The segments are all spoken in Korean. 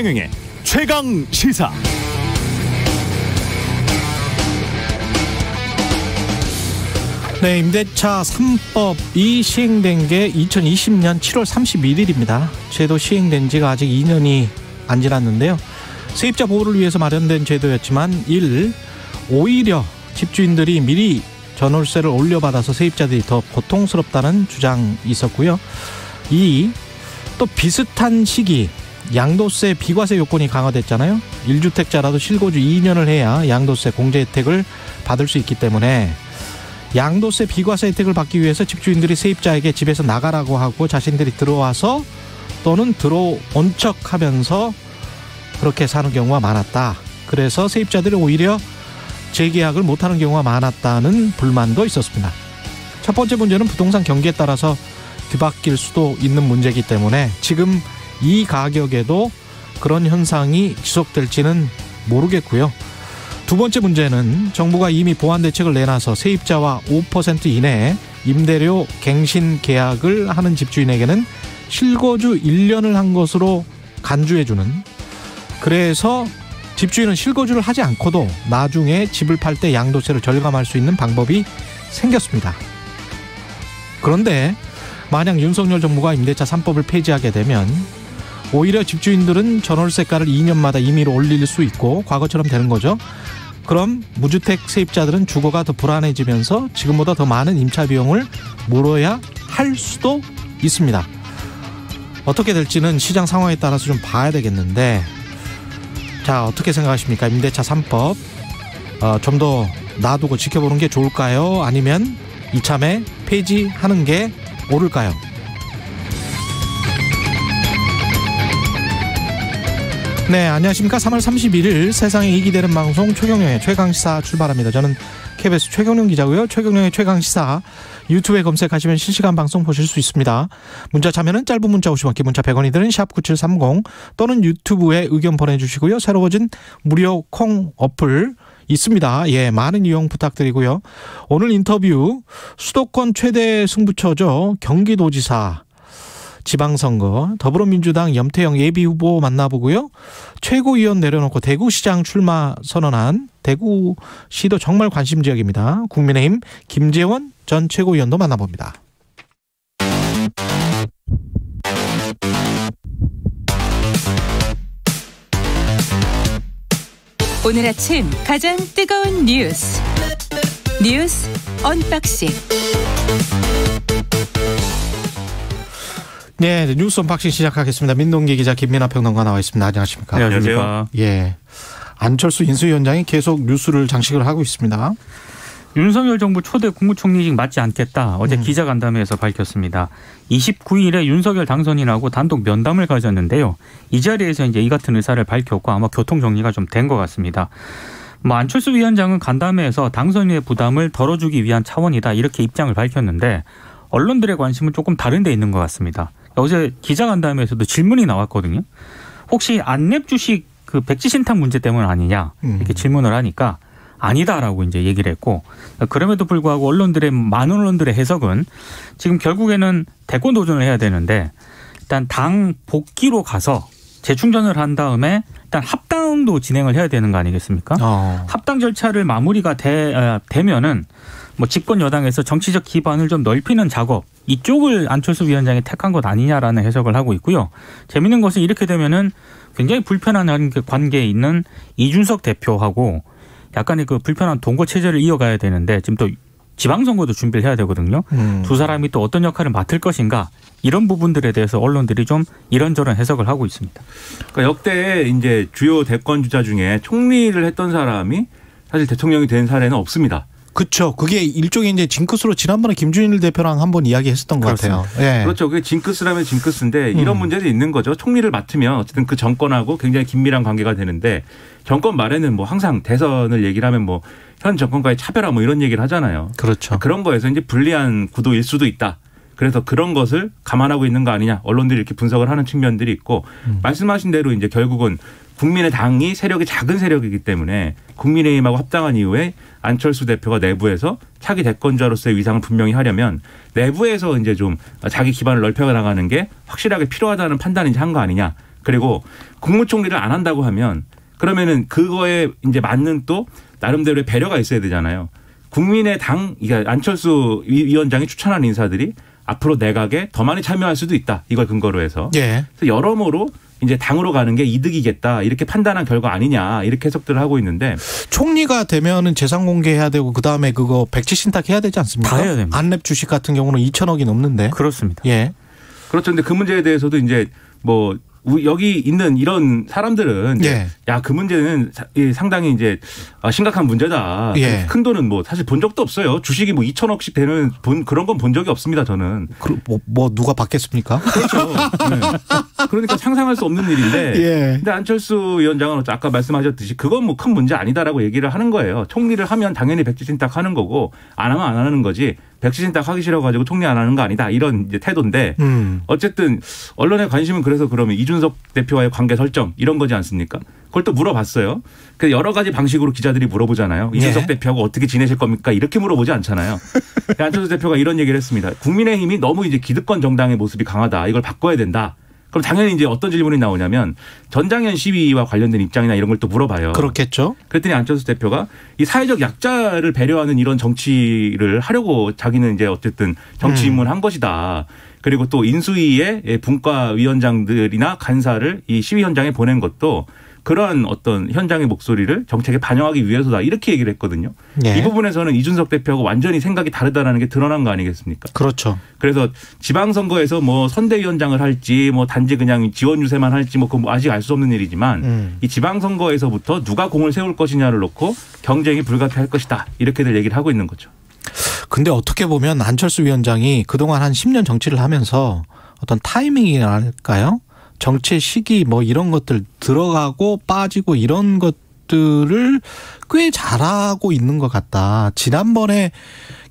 최경영의 최강 시사. 네, 임대차 3법이 시행된 게 2020년 7월 31일입니다. 제도 시행된 지가 아직 2년이 안 지났는데요. 세입자 보호를 위해서 마련된 제도였지만 오히려 집주인들이 미리 전월세를 올려받아서 세입자들이 더 고통스럽다는 주장이 있었고요. 또 비슷한 시기 양도세 비과세 요건이 강화됐잖아요. 1주택자라도 실거주 2년을 해야 양도세 공제 혜택을 받을 수 있기 때문에 양도세 비과세 혜택을 받기 위해서 집주인들이 세입자에게 집에서 나가라고 하고 자신들이 들어와서 또는 들어온 척하면서 그렇게 사는 경우가 많았다. 그래서 세입자들이 오히려 재계약을 못하는 경우가 많았다는 불만도 있었습니다. 첫 번째 문제는 부동산 경기에 따라서 뒤바뀔 수도 있는 문제이기 때문에 지금 이 가격에도 그런 현상이 지속될지는 모르겠고요. 두 번째 문제는 정부가 이미 보완 대책을 내놔서 세입자와 5% 이내에 임대료 갱신 계약을 하는 집주인에게는 실거주 1년을 한 것으로 간주해주는, 그래서 집주인은 실거주를 하지 않고도 나중에 집을 팔 때 양도세를 절감할 수 있는 방법이 생겼습니다. 그런데 만약 윤석열 정부가 임대차 3법을 폐지하게 되면 오히려 집주인들은 전월세가를 2년마다 임의로 올릴 수 있고 과거처럼 되는 거죠. 그럼 무주택 세입자들은 주거가 더 불안해지면서 지금보다 더 많은 임차 비용을 물어야 할 수도 있습니다. 어떻게 될지는 시장 상황에 따라서 좀 봐야 되겠는데, 자, 어떻게 생각하십니까? 임대차 3법 좀 더 놔두고 지켜보는 게 좋을까요? 아니면 이참에 폐지하는 게 옳을까요? 네, 안녕하십니까. 3월 31일 세상에 이익이 되는 방송 최경영의 최강시사 출발합니다. 저는 KBS 최경영 기자고요. 최경영의 최강시사 유튜브에 검색하시면 실시간 방송 보실 수 있습니다. 문자 참여는 짧은 문자 50원, 긴 문자 100원이 드는 샵9730 또는 유튜브에 의견 보내주시고요. 새로워진 무료 콩 어플 있습니다. 예, 많은 이용 부탁드리고요. 오늘 인터뷰 수도권 최대 승부처죠. 경기도지사 지방선거 더불어민주당 염태영 예비후보 만나보고요. 최고위원 내려놓고 대구시장 출마 선언한 대구시도 정말 관심 지역입니다. 국민의힘 김재원 전 최고위원도 만나봅니다. 오늘 아침 가장 뜨거운 뉴스 언박싱. 네, 뉴스 언박싱 시작하겠습니다. 민동기 기자, 김민하 평론가 나와 있습니다. 안녕하십니까? 네, 안녕하세요. 예, 안철수 인수위원장이 계속 뉴스를 장식을 하고 있습니다. 윤석열 정부 초대 국무총리직 맞지 않겠다. 어제 기자간담회에서 밝혔습니다. 29일에 윤석열 당선인하고 단독 면담을 가졌는데요. 이 자리에서 이제 이 같은 의사를 밝혔고 아마 교통 정리가 좀 된 것 같습니다. 안철수 위원장은 간담회에서 당선인의 부담을 덜어주기 위한 차원이다, 이렇게 입장을 밝혔는데 언론들의 관심은 조금 다른 데 있는 것 같습니다. 어제 기자간담회에서도 질문이 나왔거든요. 혹시 안랩 주식 그 백지 신탁 문제 때문 아니냐, 이렇게 질문을 하니까 아니다라고 이제 얘기를 했고, 그럼에도 불구하고 많은 언론들의 해석은 지금 결국에는 대권 도전을 해야 되는데 일단 당 복귀로 가서 재충전을 한 다음에 일단 합당도 진행을 해야 되는 거 아니겠습니까? 합당 절차를 마무리가 되면은 집권 여당에서 정치적 기반을 좀 넓히는 작업, 이쪽을 안철수 위원장이 택한 것 아니냐라는 해석을 하고 있고요. 재미있는 것은 이렇게 되면은 굉장히 불편한 관계에 있는 이준석 대표하고 약간의 그 불편한 동거 체제를 이어가야 되는데 지금 또 지방선거도 준비를 해야 되거든요. 두 사람이 또 어떤 역할을 맡을 것인가, 이런 부분들에 대해서 언론들이 좀 이런저런 해석을 하고 있습니다. 그러니까 역대 이제 주요 대권 주자 중에 총리를 했던 사람이 사실 대통령이 된 사례는 없습니다. 그렇죠. 그게 일종의 이제 징크스로 지난번에 김준일 대표랑 한번 이야기했었던 것 같아요. 예. 그렇죠. 그게 징크스라면 징크스인데 이런 문제도 있는 거죠. 총리를 맡으면 어쨌든 그 정권하고 굉장히 긴밀한 관계가 되는데 정권 말에는 항상 대선을 얘기를 하면 현 정권과의 차별화 이런 얘기를 하잖아요. 그렇죠. 그런 거에서 이제 불리한 구도일 수도 있다. 그래서 그런 것을 감안하고 있는 거 아니냐. 언론들이 이렇게 분석을 하는 측면들이 있고 말씀하신 대로 이제 결국은 국민의 당이 세력이 작은 세력이기 때문에 국민의힘하고 합당한 이후에 안철수 대표가 내부에서 차기 대권자로서의 위상을 분명히 하려면 내부에서 이제 좀 자기 기반을 넓혀 나가는 게 확실하게 필요하다는 판단인지 한 거 아니냐. 그리고 국무총리를 안 한다고 하면 그러면은 그거에 이제 맞는 또 나름대로의 배려가 있어야 되잖아요. 국민의당 안철수 위원장이 추천한 인사들이 앞으로 내각에 더 많이 참여할 수도 있다. 이걸 근거로 해서. 예. 그래서 여러모로 이제 당으로 가는 게 이득이겠다. 이렇게 판단한 결과 아니냐. 이렇게 해석들을 하고 있는데. 총리가 되면은 재산 공개해야 되고 그다음에 그거 백지 신탁해야 되지 않습니까? 다 해야 됩니다. 안랩 주식 같은 경우는 2천억이 넘는데. 그렇습니다. 예. 그렇죠. 근데 그 문제에 대해서도 이제 뭐 여기 있는 이런 사람들은 예. 야, 그 문제는 상당히 이제 심각한 문제다. 예. 큰 돈은 뭐 사실 본 적도 없어요. 주식이 뭐 2천억씩 되는 그런 건 본 적이 없습니다. 저는. 뭐 누가 받겠습니까? 그렇죠. 네. 그러니까 상상할 수 없는 일인데. 예. 근데 안철수 위원장은 아까 말씀하셨듯이 그건 뭐 큰 문제 아니다라고 얘기를 하는 거예요. 총리를 하면 당연히 백지 신탁하는 거고 안 하면 안 하는 거지. 백지 신탁 하기 싫어가지고 총리 안 하는 거 아니다. 이런 이제 태도인데 어쨌든 언론의 관심은 그래서 그러면 이준석 대표와의 관계 설정 이런 거지 않습니까? 그걸 또 물어봤어요. 그래서 여러 가지 방식으로 기자들이 물어보잖아요. 이준석 대표하고 어떻게 지내실 겁니까? 이렇게 물어보지 않잖아요. 안철수 대표가 이런 얘기를 했습니다. 국민의힘이 너무 이제 기득권 정당의 모습이 강하다. 이걸 바꿔야 된다. 그럼 당연히 이제 어떤 질문이 나오냐면 전장현 시위와 관련된 입장이나 이런 걸 또 물어봐요. 그렇겠죠. 그랬더니 안철수 대표가 이 사회적 약자를 배려하는 이런 정치를 하려고 자기는 이제 어쨌든 정치 입문한 것이다. 그리고 또 인수위의 분과위원장들이나 간사를 이 시위 현장에 보낸 것도 그러한 어떤 현장의 목소리를 정책에 반영하기 위해서다. 이렇게 얘기를 했거든요. 예. 이 부분에서는 이준석 대표하고 완전히 생각이 다르다라는 게 드러난 거 아니겠습니까? 그렇죠. 그래서 지방선거에서 뭐 선대위원장을 할지 뭐 단지 그냥 지원 유세만 할지 뭐 그건 아직 알 수 없는 일이지만 이 지방선거에서부터 누가 공을 세울 것이냐를 놓고 경쟁이 불가피할 것이다. 이렇게들 얘기를 하고 있는 거죠. 근데 어떻게 보면 안철수 위원장이 그동안 한 10년 정치를 하면서 어떤 타이밍이랄까요? 정치 시기 뭐 이런 것들 들어가고 빠지고 이런 것들을 꽤 잘하고 있는 것 같다. 지난번에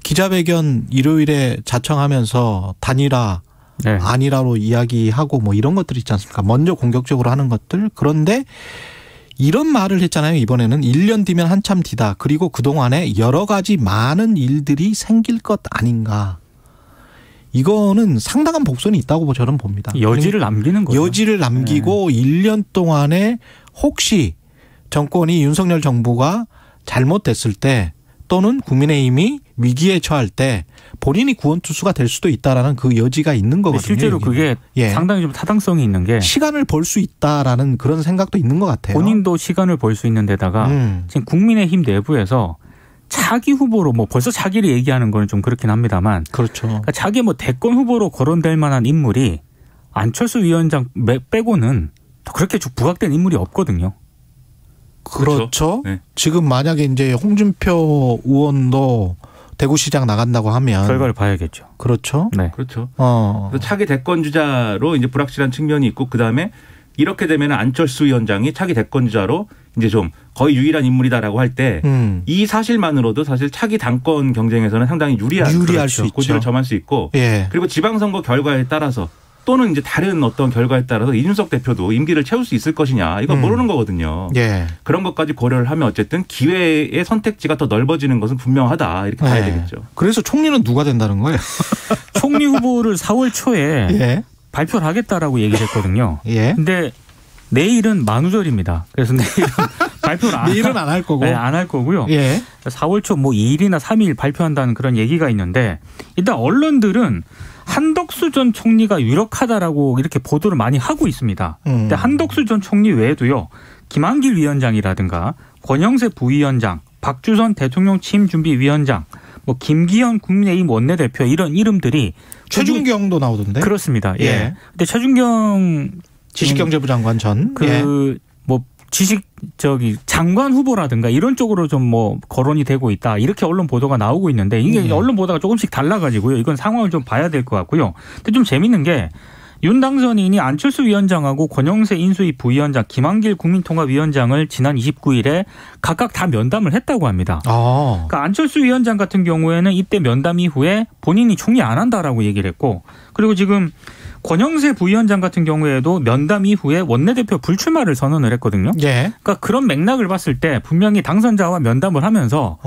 기자회견 일요일에 자청하면서 단일화 네. 아니라로 이야기하고 뭐 이런 것들 있지 않습니까? 먼저 공격적으로 하는 것들. 그런데 이런 말을 했잖아요. 이번에는 1년 뒤면 한참 뒤다. 그리고 그동안에 여러 가지 많은 일들이 생길 것 아닌가. 이거는 상당한 복선이 있다고 저는 봅니다. 여지를 남기는 거죠. 여지를 남기고 네. 1년 동안에 혹시 정권이 윤석열 정부가 잘못됐을 때 또는 국민의힘이 위기에 처할 때 본인이 구원투수가 될 수도 있다라는 그 여지가 있는 거거든요. 실제로 그게 상당히 좀 타당성이 있는 게 시간을 벌 수 있다라는 그런 생각도 있는 것 같아요. 본인도 시간을 벌 수 있는 데다가 지금 국민의힘 내부에서 차기 후보로 뭐 벌써 차기를 얘기하는 건 좀 그렇긴 합니다만 그렇죠. 그러니까 차기 뭐 대권 후보로 거론될 만한 인물이 안철수 위원장 빼고는 그렇게 부각된 인물이 없거든요. 그렇죠. 네. 지금 만약에 이제 홍준표 의원도 대구시장 나간다고 하면 결과를 봐야겠죠. 그렇죠. 네, 그렇죠. 그래서 차기 대권 주자로 이제 불확실한 측면이 있고 그 다음에 이렇게 되면 안철수 위원장이 차기 대권 주자로 이제 좀 거의 유일한 인물이다라고 할 때 이 사실만으로도 사실 차기 당권 경쟁에서는 상당히 유리할 그렇죠. 수 있고 고지를 점할 수 있고 예. 그리고 지방선거 결과에 따라서 또는 이제 다른 어떤 결과에 따라서 이준석 대표도 임기를 채울 수 있을 것이냐 이건 모르는 거거든요. 예. 그런 것까지 고려를 하면 어쨌든 기회의 선택지가 더 넓어지는 것은 분명하다 이렇게 봐야 되겠죠. 그래서 총리는 누가 된다는 거예요? 총리 후보를 4월 초에 예. 발표를 하겠다라고 얘기를 했거든요. 예. 근데 내일은 만우절입니다. 그래서 내일은 발표를 내일은 안 할 거고. 네, 안 할 거고요. 예. 4월 초 뭐 2일이나 3일 발표한다는 그런 얘기가 있는데 일단 언론들은 한덕수 전 총리가 유력하다라고 이렇게 보도를 많이 하고 있습니다. 근데 한덕수 전 총리 외에도요. 김한길 위원장이라든가 권영세 부위원장, 박주선 대통령 취임준비위원장, 뭐 김기현 국민의힘 원내대표 이런 이름들이 최준경도 나오던데. 그렇습니다. 예. 예. 근데 최준경 지식경제부 장관 전. 뭐 장관 후보라든가 이런 쪽으로 좀 뭐 거론이 되고 있다. 이렇게 언론 보도가 나오고 있는데 이게 언론 보도가 조금씩 달라가지고요. 이건 상황을 좀 봐야 될 것 같고요. 근데 좀 재밌는 게 윤 당선인이 안철수 위원장하고 권영세 인수위 부위원장, 김한길 국민통합위원장을 지난 29일에 각각 다 면담을 했다고 합니다. 그러니까 안철수 위원장 같은 경우에는 이때 면담 이후에 본인이 총리 안 한다라고 얘기를 했고 그리고 지금 권영세 부위원장 같은 경우에도 면담 이후에 원내대표 불출마를 선언을 했거든요. 예. 그러니까 그런 맥락을 봤을 때 분명히 당선자와 면담을 하면서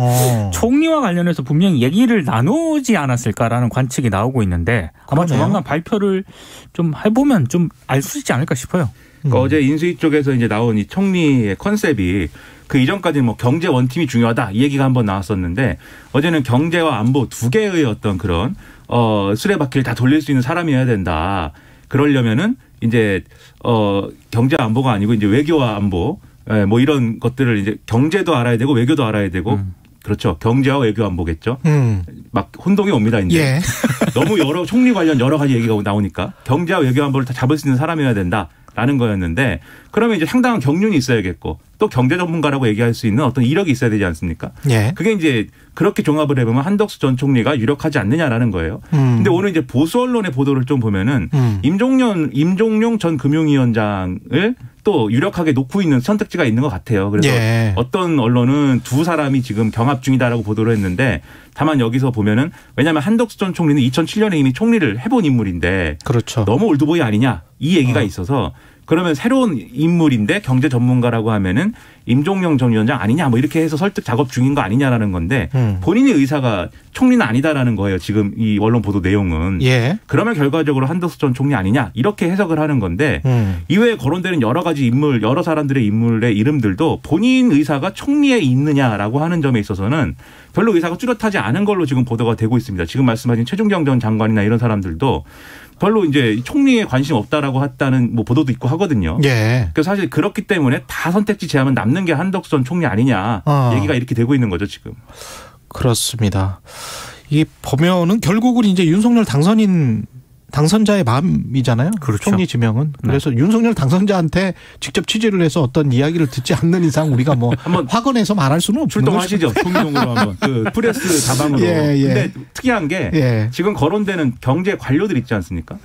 총리와 관련해서 분명히 얘기를 나누지 않았을까라는 관측이 나오고 있는데 아마 그러네요. 조만간 발표를 좀 해보면 좀 알 수 있지 않을까 싶어요. 그러니까 어제 인수위 쪽에서 이제 나온 이 총리의 컨셉이 그 이전까지는 뭐 경제 원팀이 중요하다 이 얘기가 한번 나왔었는데 어제는 경제와 안보 두 개의 어떤 그런 수레바퀴를 다 돌릴 수 있는 사람이어야 된다. 그러려면은 이제 경제 안보가 아니고 이제 외교와 안보 뭐 이런 것들을 이제 경제도 알아야 되고 외교도 알아야 되고 그렇죠. 경제와 외교 안보겠죠. 막 혼동이 옵니다. 이제 예. 너무 총리 관련 여러 가지 얘기가 나오니까 경제와 외교 안보를 다 잡을 수 있는 사람이어야 된다라는 거였는데 그러면 이제 상당한 경륜이 있어야겠고 또 경제 전문가라고 얘기할 수 있는 어떤 이력이 있어야 되지 않습니까? 예. 그게 이제 그렇게 종합을 해보면 한덕수 전 총리가 유력하지 않느냐라는 거예요. 근데 오늘 이제 보수 언론의 보도를 좀 보면은 임종용 전 금융위원장을 또 유력하게 놓고 있는 선택지가 있는 것 같아요. 그래서 예. 어떤 언론은 두 사람이 지금 경합 중이다라고 보도를 했는데 다만 여기서 보면은 왜냐하면 한덕수 전 총리는 2007년에 이미 총리를 해본 인물인데 그렇죠. 너무 올드보이 아니냐 이 얘기가 있어서 그러면 새로운 인물인데 경제 전문가라고 하면은 임종영 전 위원장 아니냐 뭐 이렇게 해서 설득 작업 중인 거 아니냐라는 건데 본인의 의사가 총리는 아니다라는 거예요. 지금 이 언론 보도 내용은. 예. 그러면 결과적으로 한덕수 전 총리 아니냐 이렇게 해석을 하는 건데 이외에 거론되는 여러 가지 인물 여러 사람들의 인물의 이름들도 본인 의사가 총리에 있느냐라고 하는 점에 있어서는 별로 의사가 뚜렷하지 않은 걸로 지금 보도가 되고 있습니다. 지금 말씀하신 최준경 전 장관이나 이런 사람들도 별로 이제 총리에 관심 없다라고 했다는 뭐 보도도 있고 하거든요. 예. 그래서 사실 그렇기 때문에 다 선택지 제하면 남는 게 한덕수 전 총리 아니냐 얘기가 이렇게 되고 있는 거죠 지금. 그렇습니다. 이게 보면은 결국은 이제 윤석열 당선자의 마음이잖아요. 그렇죠. 총리 지명은. 그래서 윤석열 당선자한테 직접 취재를 해서 어떤 이야기를 듣지 않는 이상 우리가 뭐 한번 확언해서 말할 수는 없는 출동하시죠. 총리용으로 한번 그 프레스 다방으로. 예, 예. 근데 특이한 게 예. 지금 거론되는 경제 관료들 있지 않습니까?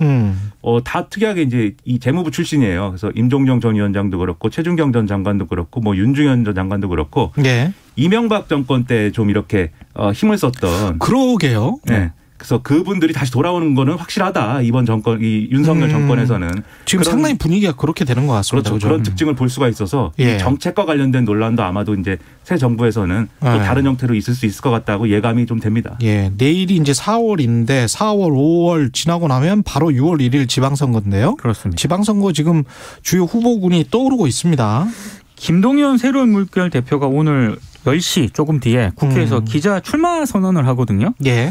다 특이하게 이제 이 재무부 출신이에요. 그래서 임종영 전 위원장도 그렇고 최준경 전 장관도 그렇고 뭐 윤중현 전 장관도 그렇고 예. 이명박 정권 때 좀 이렇게 힘을 썼던. 그러게요. 네. 그래서 그분들이 다시 돌아오는 거는 확실하다. 이번 정권, 이 윤석열 정권에서는. 지금 상당히 분위기가 그렇게 되는 것 같습니다. 그렇죠. 그런 특징을 볼 수가 있어서 예. 이 정책과 관련된 논란도 아마도 이제 새 정부에서는 또 다른 형태로 있을 수 있을 것 같다고 예감이 좀 됩니다. 예. 내일이 이제 4월인데 4월, 5월 지나고 나면 바로 6월 1일 지방선거인데요. 그렇습니다. 지방선거 지금 주요 후보군이 떠오르고 있습니다. 김동연 새로운 물결 대표가 오늘 10시 조금 뒤에 국회에서 기자 출마 선언을 하거든요. 예.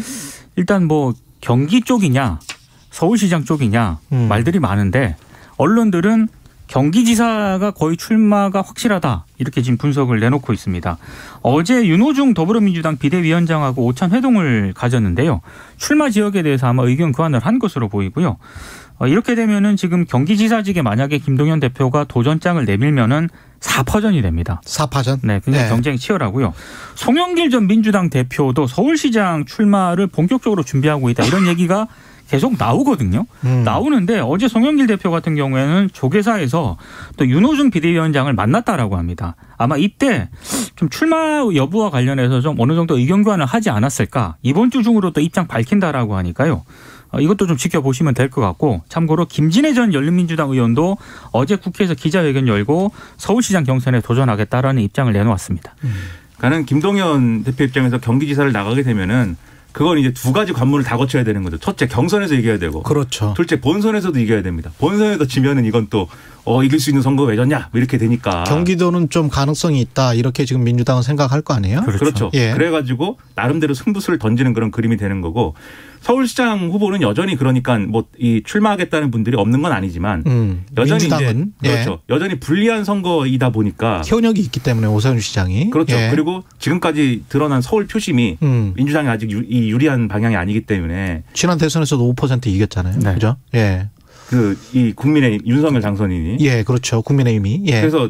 일단 뭐 경기 쪽이냐 서울시장 쪽이냐 말들이 많은데 언론들은 경기지사가 거의 출마가 확실하다 이렇게 지금 분석을 내놓고 있습니다. 어제 윤호중 더불어민주당 비대위원장하고 오찬 회동을 가졌는데요. 출마 지역에 대해서 아마 의견 교환을 한 것으로 보이고요. 이렇게 되면은 지금 경기지사직에 만약에 김동연 대표가 도전장을 내밀면은 4파전이 됩니다. 4파전? 네, 굉장히 네. 경쟁이 치열하고요. 송영길 전 민주당 대표도 서울시장 출마를 본격적으로 준비하고 있다. 이런 얘기가 계속 나오거든요. 나오는데 어제 송영길 대표 같은 경우에는 조계사에서 또 윤호중 비대위원장을 만났다라고 합니다. 아마 이때 좀 출마 여부와 관련해서 좀 어느 정도 의견 교환을 하지 않았을까. 이번 주 중으로 또 입장 밝힌다라고 하니까요. 이것도 좀 지켜보시면 될 것 같고 참고로 김진애 전 열린민주당 의원도 어제 국회에서 기자회견 열고 서울시장 경선에 도전하겠다라는 입장을 내놓았습니다. 그러니까는 김동연 대표 입장에서 경기지사를 나가게 되면은 그건 이제 두 가지 관문을 다 거쳐야 되는 거죠. 첫째 경선에서 이겨야 되고 그렇죠. 둘째 본선에서도 이겨야 됩니다. 본선에서 지면은 이건 또 이길 수 있는 선거가 왜 졌냐 이렇게 되니까. 경기도는 좀 가능성이 있다 이렇게 지금 민주당은 생각할 거 아니에요? 그렇죠. 예. 그래가지고 나름대로 승부수를 던지는 그런 그림이 되는 거고 서울시장 후보는 여전히 그러니까 뭐 이 출마하겠다는 분들이 없는 건 아니지만 여전히 민주당은 이제 그렇죠. 예. 여전히 불리한 선거이다 보니까 현역이 있기 때문에 오세훈 시장이 그렇죠. 예. 그리고 지금까지 드러난 서울 표심이 민주당이 아직 유리한 방향이 아니기 때문에 지난 대선에서도 5% 이겼잖아요. 네. 그죠? 예. 이 국민의 윤석열 당선인이 예, 그렇죠. 국민의힘이. 예. 그래서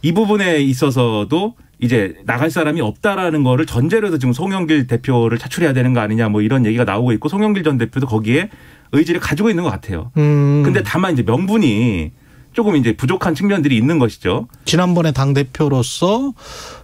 이 부분에 있어서도 이제 나갈 사람이 없다라는 거를 전제로 해서 지금 송영길 대표를 차출해야 되는 거 아니냐 뭐 이런 얘기가 나오고 있고 송영길 전 대표도 거기에 의지를 가지고 있는 것 같아요. 근데 다만 이제 명분이 조금 이제 부족한 측면들이 있는 것이죠. 지난번에 당대표로서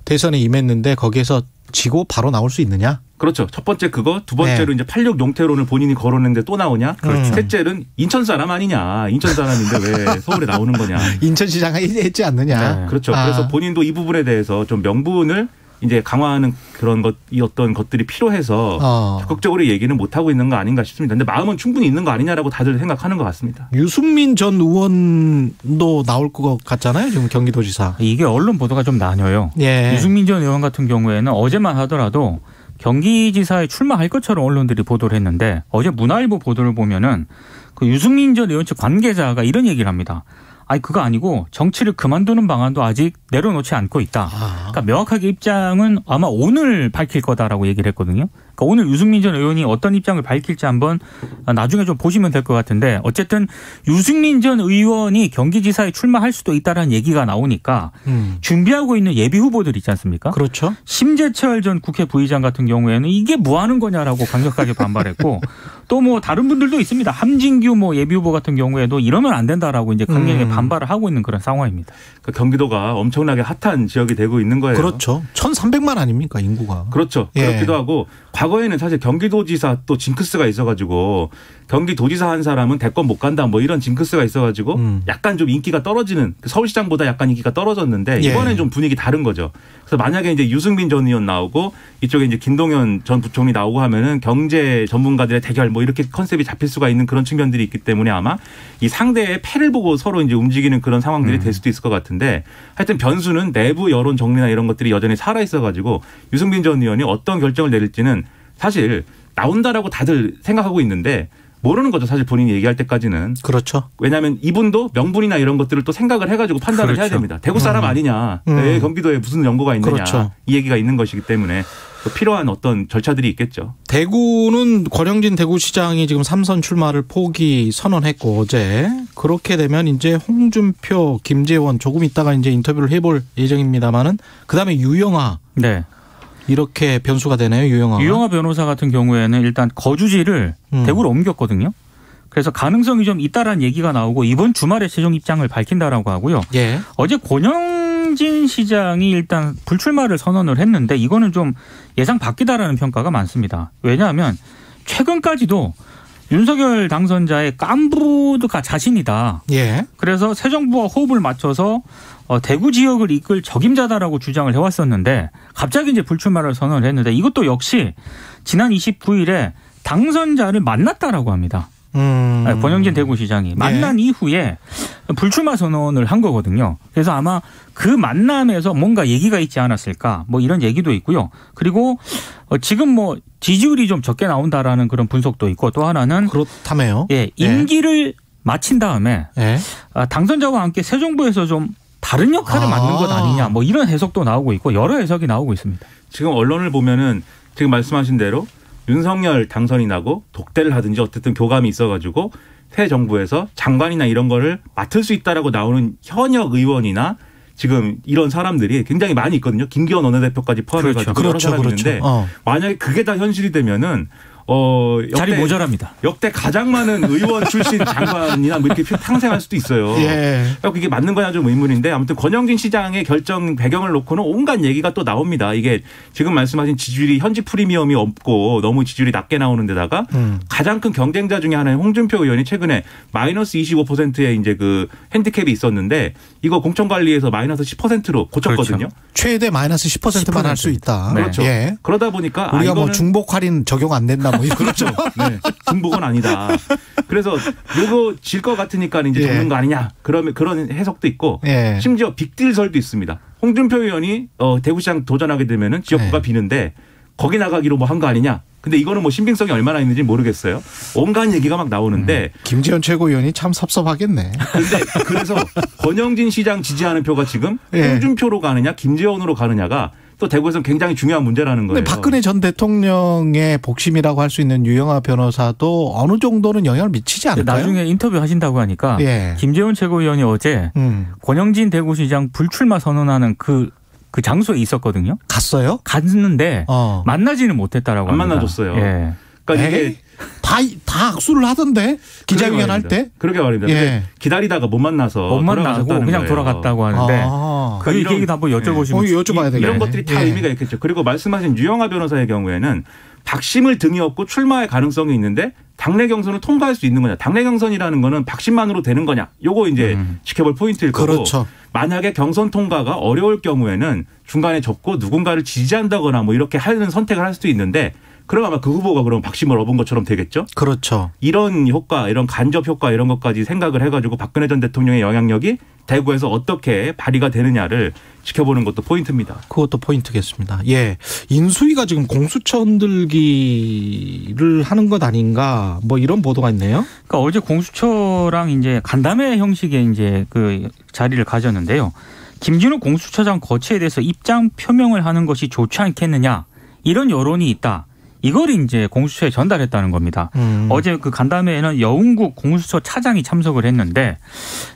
대선에 임했는데 거기에서 지고 바로 나올 수 있느냐? 그렇죠. 첫 번째 그거, 두 번째로 네. 이제 86 용태론을 본인이 거론했는데 또 나오냐? 그렇죠. 셋째는 인천 사람 아니냐? 인천 사람인데 왜 서울에 나오는 거냐? 인천시장 했지 않느냐? 네. 그렇죠. 그래서 본인도 이 부분에 대해서 좀 명분을 이제 강화하는 그런 어떤 것들이 필요해서 적극적으로 얘기는 못 하고 있는 거 아닌가 싶습니다. 근데 마음은 충분히 있는 거 아니냐라고 다들 생각하는 것 같습니다. 유승민 전 의원도 나올 것 같잖아요. 지금 경기도지사. 이게 언론 보도가 좀 나뉘어요. 예. 유승민 전 의원 같은 경우에는 어제만 하더라도 경기지사에 출마할 것처럼 언론들이 보도를 했는데 어제 문화일보 보도를 보면은 그 유승민 전 의원 측 관계자가 이런 얘기를 합니다. 아니 그거 아니고 정치를 그만두는 방안도 아직 내려놓지 않고 있다. 그러니까 명확하게 입장은 아마 오늘 밝힐 거다라고 얘기를 했거든요. 그러니까 오늘 유승민 전 의원이 어떤 입장을 밝힐지 한번 나중에 좀 보시면 될 것 같은데 어쨌든 유승민 전 의원이 경기지사에 출마할 수도 있다라는 얘기가 나오니까 준비하고 있는 예비 후보들 있지 않습니까? 그렇죠. 심재철 전 국회 부의장 같은 경우에는 이게 뭐 하는 거냐라고 강력하게 반발했고 또 뭐 다른 분들도 있습니다. 함진규 뭐 예비 후보 같은 경우에도 이러면 안 된다라고 이제 강력하게 반발을 하고 있는 그런 상황입니다. 그러니까 경기도가 엄청나게 핫한 지역이 되고 있는 거예요. 그렇죠. 1,300만 아닙니까 인구가. 그렇죠. 예. 그렇기도 하고 과거에는 사실 경기도지사 또 징크스가 있어가지고 경기도지사 한 사람은 대권 못 간다 뭐 이런 징크스가 있어가지고 약간 좀 인기가 떨어지는 서울시장보다 약간 인기가 떨어졌는데 이번엔 좀 분위기 다른 거죠. 그래서 만약에 이제 유승민 전 의원 나오고 이쪽에 이제 김동연 전 부총리 나오고 하면은 경제 전문가들의 대결 뭐 이렇게 컨셉이 잡힐 수가 있는 그런 측면들이 있기 때문에 아마 이 상대의 패를 보고 서로 이제 움직이는 그런 상황들이 될 수도 있을 것 같은데 하여튼 변수는 내부 여론 정리나 이런 것들이 여전히 살아 있어가지고 유승민 전 의원이 어떤 결정을 내릴지는 사실 나온다라고 다들 생각하고 있는데 모르는 거죠. 사실 본인이 얘기할 때까지는. 그렇죠. 왜냐하면 이분도 명분이나 이런 것들을 또 생각을 해가지고 판단을 그렇죠. 해야 됩니다. 대구 사람 아니냐. 왜 경기도에 무슨 연고가 있느냐. 그렇죠. 이 얘기가 있는 것이기 때문에 또 필요한 어떤 절차들이 있겠죠. 대구는 권영진 대구시장이 지금 3선 출마를 포기 선언했고 어제 그렇게 되면 이제 홍준표, 김재원 조금 있다가 이제 인터뷰를 해볼 예정입니다만은 그 다음에 유영아. 네. 이렇게 변수가 되네요. 유영아 변호사 같은 경우에는 일단 거주지를 대구로 옮겼거든요. 그래서 가능성이 좀 있다라는 얘기가 나오고 이번 주말에 최종 입장을 밝힌다라고 하고요. 예. 어제 권영진 시장이 일단 불출마를 선언을 했는데 이거는 좀 예상 밖이다라는 평가가 많습니다. 왜냐하면 최근까지도 윤석열 당선자의 깐부가 자신이다. 예. 그래서 새 정부와 호흡을 맞춰서 대구 지역을 이끌 적임자다라고 주장을 해왔었는데 갑자기 이제 불출마를 선언을 했는데 이것도 역시 지난 29일에 당선자를 만났다라고 합니다. 권영진 대구시장이 만난 이후에 불출마 선언을 한 거거든요. 그래서 아마 그 만남에서 뭔가 얘기가 있지 않았을까 뭐 이런 얘기도 있고요. 그리고 지금 뭐 지지율이 좀 적게 나온다라는 그런 분석도 있고 또 하나는 그렇다며요. 예, 임기를 마친 다음에 당선자와 함께 새 정부에서 좀 다른 역할을 맡는 것 아니냐 뭐 이런 해석도 나오고 있고 여러 해석이 나오고 있습니다. 지금 언론을 보면은 지금 말씀하신 대로 윤석열 당선이 나고 독대를 하든지 어쨌든 교감이 있어가지고 새 정부에서 장관이나 이런 거를 맡을 수 있다라고 나오는 현역 의원이나 지금 이런 사람들이 굉장히 많이 있거든요. 김기현 원내대표까지 포함해가지고 여러 사람이 있는데 만약에 그게 다 현실이 되면은 자리 모자랍니다. 역대 가장 많은 의원 출신 장관이나 뭐 이렇게 탕생할 수도 있어요. 예. 그게 맞는 거냐 좀 의문인데 아무튼 권영진 시장의 결정 배경을 놓고는 온갖 얘기가 또 나옵니다. 이게 지금 말씀하신 지지율이 현지 프리미엄이 없고 너무 지지율이 낮게 나오는 데다가 가장 큰 경쟁자 중에 하나인 홍준표 의원이 최근에 마이너스 25%의 이제 그 핸디캡이 있었는데 이거 공천관리에서 마이너스 10%로 고쳤거든요. 그렇죠. 최대 마이너스 10%만 할 수 있다. 그렇죠. 예. 그러다 보니까 우리가 뭐 중복 할인 적용 안 된다. 뭐 그렇죠. 네. 중복은 아니다. 그래서 요거 질 것 같으니까 이제 적는 거 아니냐. 그러면 그런 해석도 있고 심지어 빅딜설도 있습니다. 홍준표 의원이 대구시장 도전하게 되면은 지역구가 비는데 거기 나가기로 뭐 한 거 아니냐. 근데 이거는 뭐 신빙성이 얼마나 있는지 모르겠어요. 온갖 얘기가 막 나오는데 김재현 최고위원이 참 섭섭하겠네. 근데 그래서 권영진 시장 지지하는 표가 지금 홍준표로 가느냐 김재원으로 가느냐가 또 대구에서는 굉장히 중요한 문제라는 거예요. 근데 박근혜 전 대통령의 복심이라고 할 수 있는 유영아 변호사도 어느 정도는 영향을 미치지 않을까요? 나중에 인터뷰 하신다고 하니까 김재원 최고위원이 어제 권영진 대구시장 불출마 선언하는 그 장소에 있었거든요. 갔어요? 갔는데 만나지는 못했다라고 안 합니다. 만나줬어요. 예. 그러니까 이게 다 악수를 하던데 기자회견 할 때. 그러게 말입니다. 근데 기다리다가 못 만나고 그냥 거예요. 돌아갔다고 하는데 그 얘기도 한번 여쭤보시면 여쭤봐야 되겠네. 이런 것들이 다 의미가 있겠죠. 그리고 말씀하신 유영아 변호사의 경우에는 박심을 등에 업고 출마할 가능성이 있는데 당내 경선을 통과할 수 있는 거냐. 당내 경선이라는 거는 박심만으로 되는 거냐. 요거 이제 지켜볼 포인트일 거고. 그렇죠. 만약에 경선 통과가 어려울 경우에는 중간에 접고 누군가를 지지한다거나 뭐 이렇게 하는 선택을 할 수도 있는데 그럼 아마 그 후보가 그럼 박심을 업은 것처럼 되겠죠. 그렇죠. 이런 효과, 이런 간접 효과 이런 것까지 생각을 해가지고 박근혜 전 대통령의 영향력이 대구에서 어떻게 발휘가 되느냐를 지켜보는 것도 포인트입니다. 그것도 포인트겠습니다. 예, 인수위가 지금 공수처 흔들기를 하는 것 아닌가 뭐 이런 보도가 있네요. 그러니까 어제 공수처랑 이제 간담회 형식의 이제 그 자리를 가졌는데요. 김진욱 공수처장 거취에 대해서 입장 표명을 하는 것이 좋지 않겠느냐 이런 여론이 있다. 이걸 이제 공수처에 전달했다는 겁니다. 어제 그 간담회에는 여운국 공수처 차장이 참석을 했는데,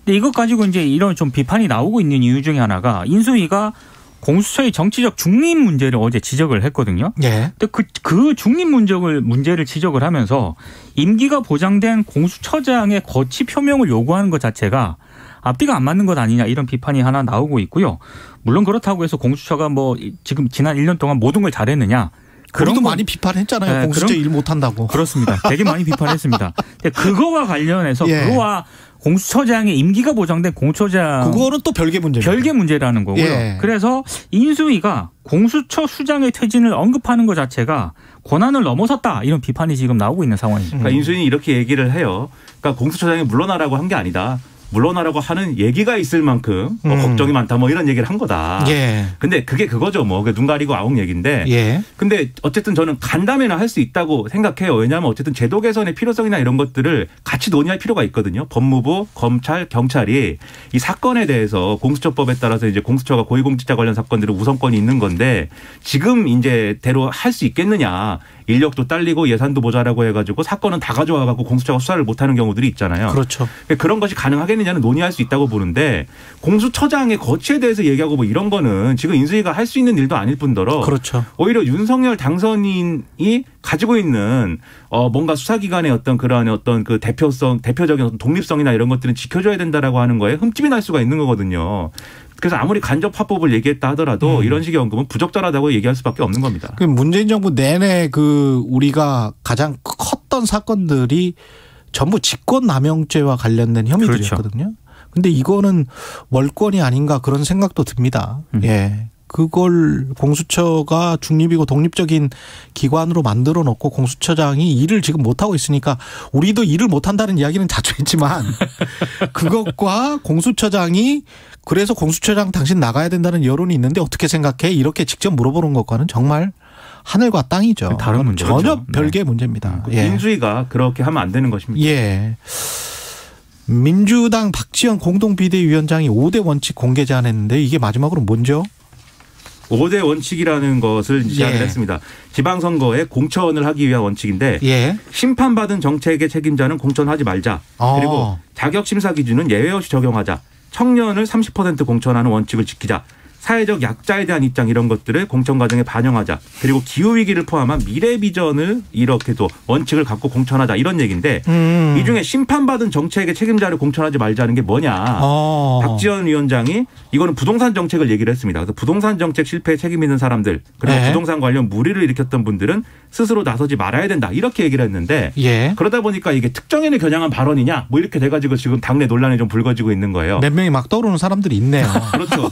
근데 이것 가지고 이제 이런 좀 비판이 나오고 있는 이유 중에 하나가 인수위가 공수처의 정치적 중립 문제를 어제 지적을 했거든요. 예. 근데 그 중립 문제를 지적을 하면서 임기가 보장된 공수처장의 거취 표명을 요구하는 것 자체가 앞뒤가 안 맞는 것 아니냐 이런 비판이 하나 나오고 있고요. 물론 그렇다고 해서 공수처가 뭐 지금 지난 1년 동안 모든 걸 잘했느냐. 그런도 많이 비판했잖아요. 네, 공수처 일 못한다고. 그렇습니다. 되게 많이 비판했습니다. 근데 그거와 관련해서 예. 그거와 공수처장의 임기가 보장된 공수처장 그거는 또 별개 문제입니다. 별개 문제라는 거고요. 예. 그래서 인수위가 공수처 수장의 퇴진을 언급하는 것 자체가 권한을 넘어섰다 이런 비판이 지금 나오고 있는 상황입니다. 그러니까 인수위는 이렇게 얘기를 해요. 그러니까 공수처장이 물러나라고 한 게 아니다. 물러나라고 하는 얘기가 있을 만큼 걱정이 많다 뭐 이런 얘기를 한 거다. 예. 근데 그게 그거죠. 뭐 눈 가리고 아웅 얘기인데. 예. 근데 어쨌든 저는 간담회나 할 수 있다고 생각해요. 왜냐하면 어쨌든 제도 개선의 필요성이나 이런 것들을 같이 논의할 필요가 있거든요. 법무부, 검찰, 경찰이 이 사건에 대해서 공수처법에 따라서 이제 공수처가 고위공직자 관련 사건들은 우선권이 있는 건데 지금 이제 대로 할 수 있겠느냐. 인력도 딸리고 예산도 모자라고 해가지고 사건은 다 가져와갖고 공수처가 수사를 못하는 경우들이 있잖아요. 그렇죠. 그런 것이 가능하겠느냐는 논의할 수 있다고 보는데 공수처장의 거취에 대해서 얘기하고 뭐 이런 거는 지금 인수위가 할 수 있는 일도 아닐 뿐더러 그렇죠. 오히려 윤석열 당선인이 가지고 있는 뭔가 수사기관의 어떤 그러한 어떤 그 대표적인 어떤 독립성이나 이런 것들은 지켜줘야 된다라고 하는 거에 흠집이 날 수가 있는 거거든요. 그래서 아무리 간접 화법을 얘기했다 하더라도 이런 식의 언급은 부적절하다고 얘기할 수밖에 없는 겁니다. 그 문재인 정부 내내 그 우리가 가장 컸던 사건들이 전부 직권남용죄와 관련된 혐의들이었거든요. 그렇죠. 근데 이거는 월권이 아닌가 그런 생각도 듭니다. 예. 그걸 공수처가 중립이고 독립적인 기관으로 만들어 놓고 공수처장이 일을 지금 못하고 있으니까 우리도 일을 못한다는 이야기는 자주 했지만 그것과 공수처장이 그래서 공수처장 당신 나가야 된다는 여론이 있는데 어떻게 생각해? 이렇게 직접 물어보는 것과는 정말 하늘과 땅이죠. 다른 문제죠. 전혀 별개의 문제입니다. 예. 민주위가 그렇게 하면 안 되는 것입니다. 예. 민주당 박지원 공동비대위원장이 5대 원칙 공개 제안했는데 이게 마지막으로 뭔죠? 5대 원칙이라는 것을 제안을 했습니다. 지방선거에 공천을 하기 위한 원칙인데 심판받은 정책의 책임자는 공천하지 말자. 그리고 자격심사 기준은 예외 없이 적용하자. 청년을 30% 공천하는 원칙을 지키자. 사회적 약자에 대한 입장 이런 것들을 공천 과정에 반영하자. 그리고 기후위기를 포함한 미래 비전을 이렇게 또 원칙을 갖고 공천하자 이런 얘기인데 이 중에 심판받은 정책의 책임자를 공천하지 말자는 게 뭐냐. 박지원 위원장이 이거는 부동산 정책을 얘기를 했습니다. 그래서 부동산 정책 실패에 책임 있는 사람들 그리고 부동산 관련 무리를 일으켰던 분들은 스스로 나서지 말아야 된다 이렇게 얘기를 했는데 그러다 보니까 이게 특정인을 겨냥한 발언이냐 뭐 이렇게 돼가지고 지금 당내 논란이 좀 불거지고 있는 거예요. 몇 명이 막 떠오르는 사람들이 있네요. 그렇죠.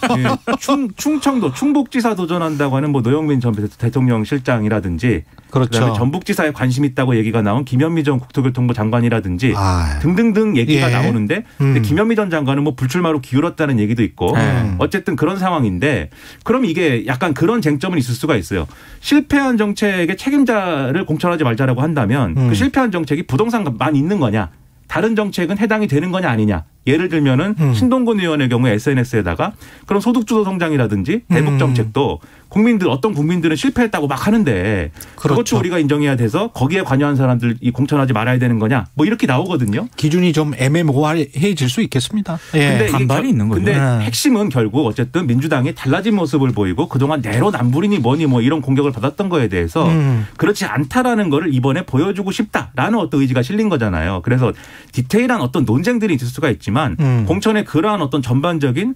충청도 충북지사 도전한다고 하는 뭐 노영민 전 대통령 실장이라든지 그렇죠. 그다음에 전북지사에 관심 있다고 얘기가 나온 김현미 전 국토교통부 장관이라든지 등등등 얘기가 나오는데 근데 김현미 전 장관은 뭐 불출마로 기울었다는 얘기도 있고 어쨌든 그런 상황인데 그럼 이게 약간 그런 쟁점은 있을 수가 있어요. 실패한 정책의 책임자를 공천하지 말자라고 한다면 그 실패한 정책이 부동산만 있는 거냐 다른 정책은 해당이 되는 거냐 아니냐. 예를 들면은 신동근 의원의 경우 SNS에다가 그런 소득주도 성장이라든지 대북 정책도 국민들 어떤 국민들은 실패했다고 막 하는데 그것도 그렇죠. 우리가 인정해야 돼서 거기에 관여한 사람들 이 공천하지 말아야 되는 거냐 뭐 이렇게 나오거든요. 기준이 좀 애매모호해질 수 있겠습니다. 근데 반발이 있는 거죠. 근데 핵심은 결국 어쨌든 민주당이 달라진 모습을 보이고 그동안 내로남불이니 뭐니 뭐 이런 공격을 받았던 거에 대해서 그렇지 않다라는 거를 이번에 보여주고 싶다라는 어떤 의지가 실린 거잖아요. 그래서 디테일한 어떤 논쟁들이 있을 수가 있지만 있지만 공천의 그러한 어떤 전반적인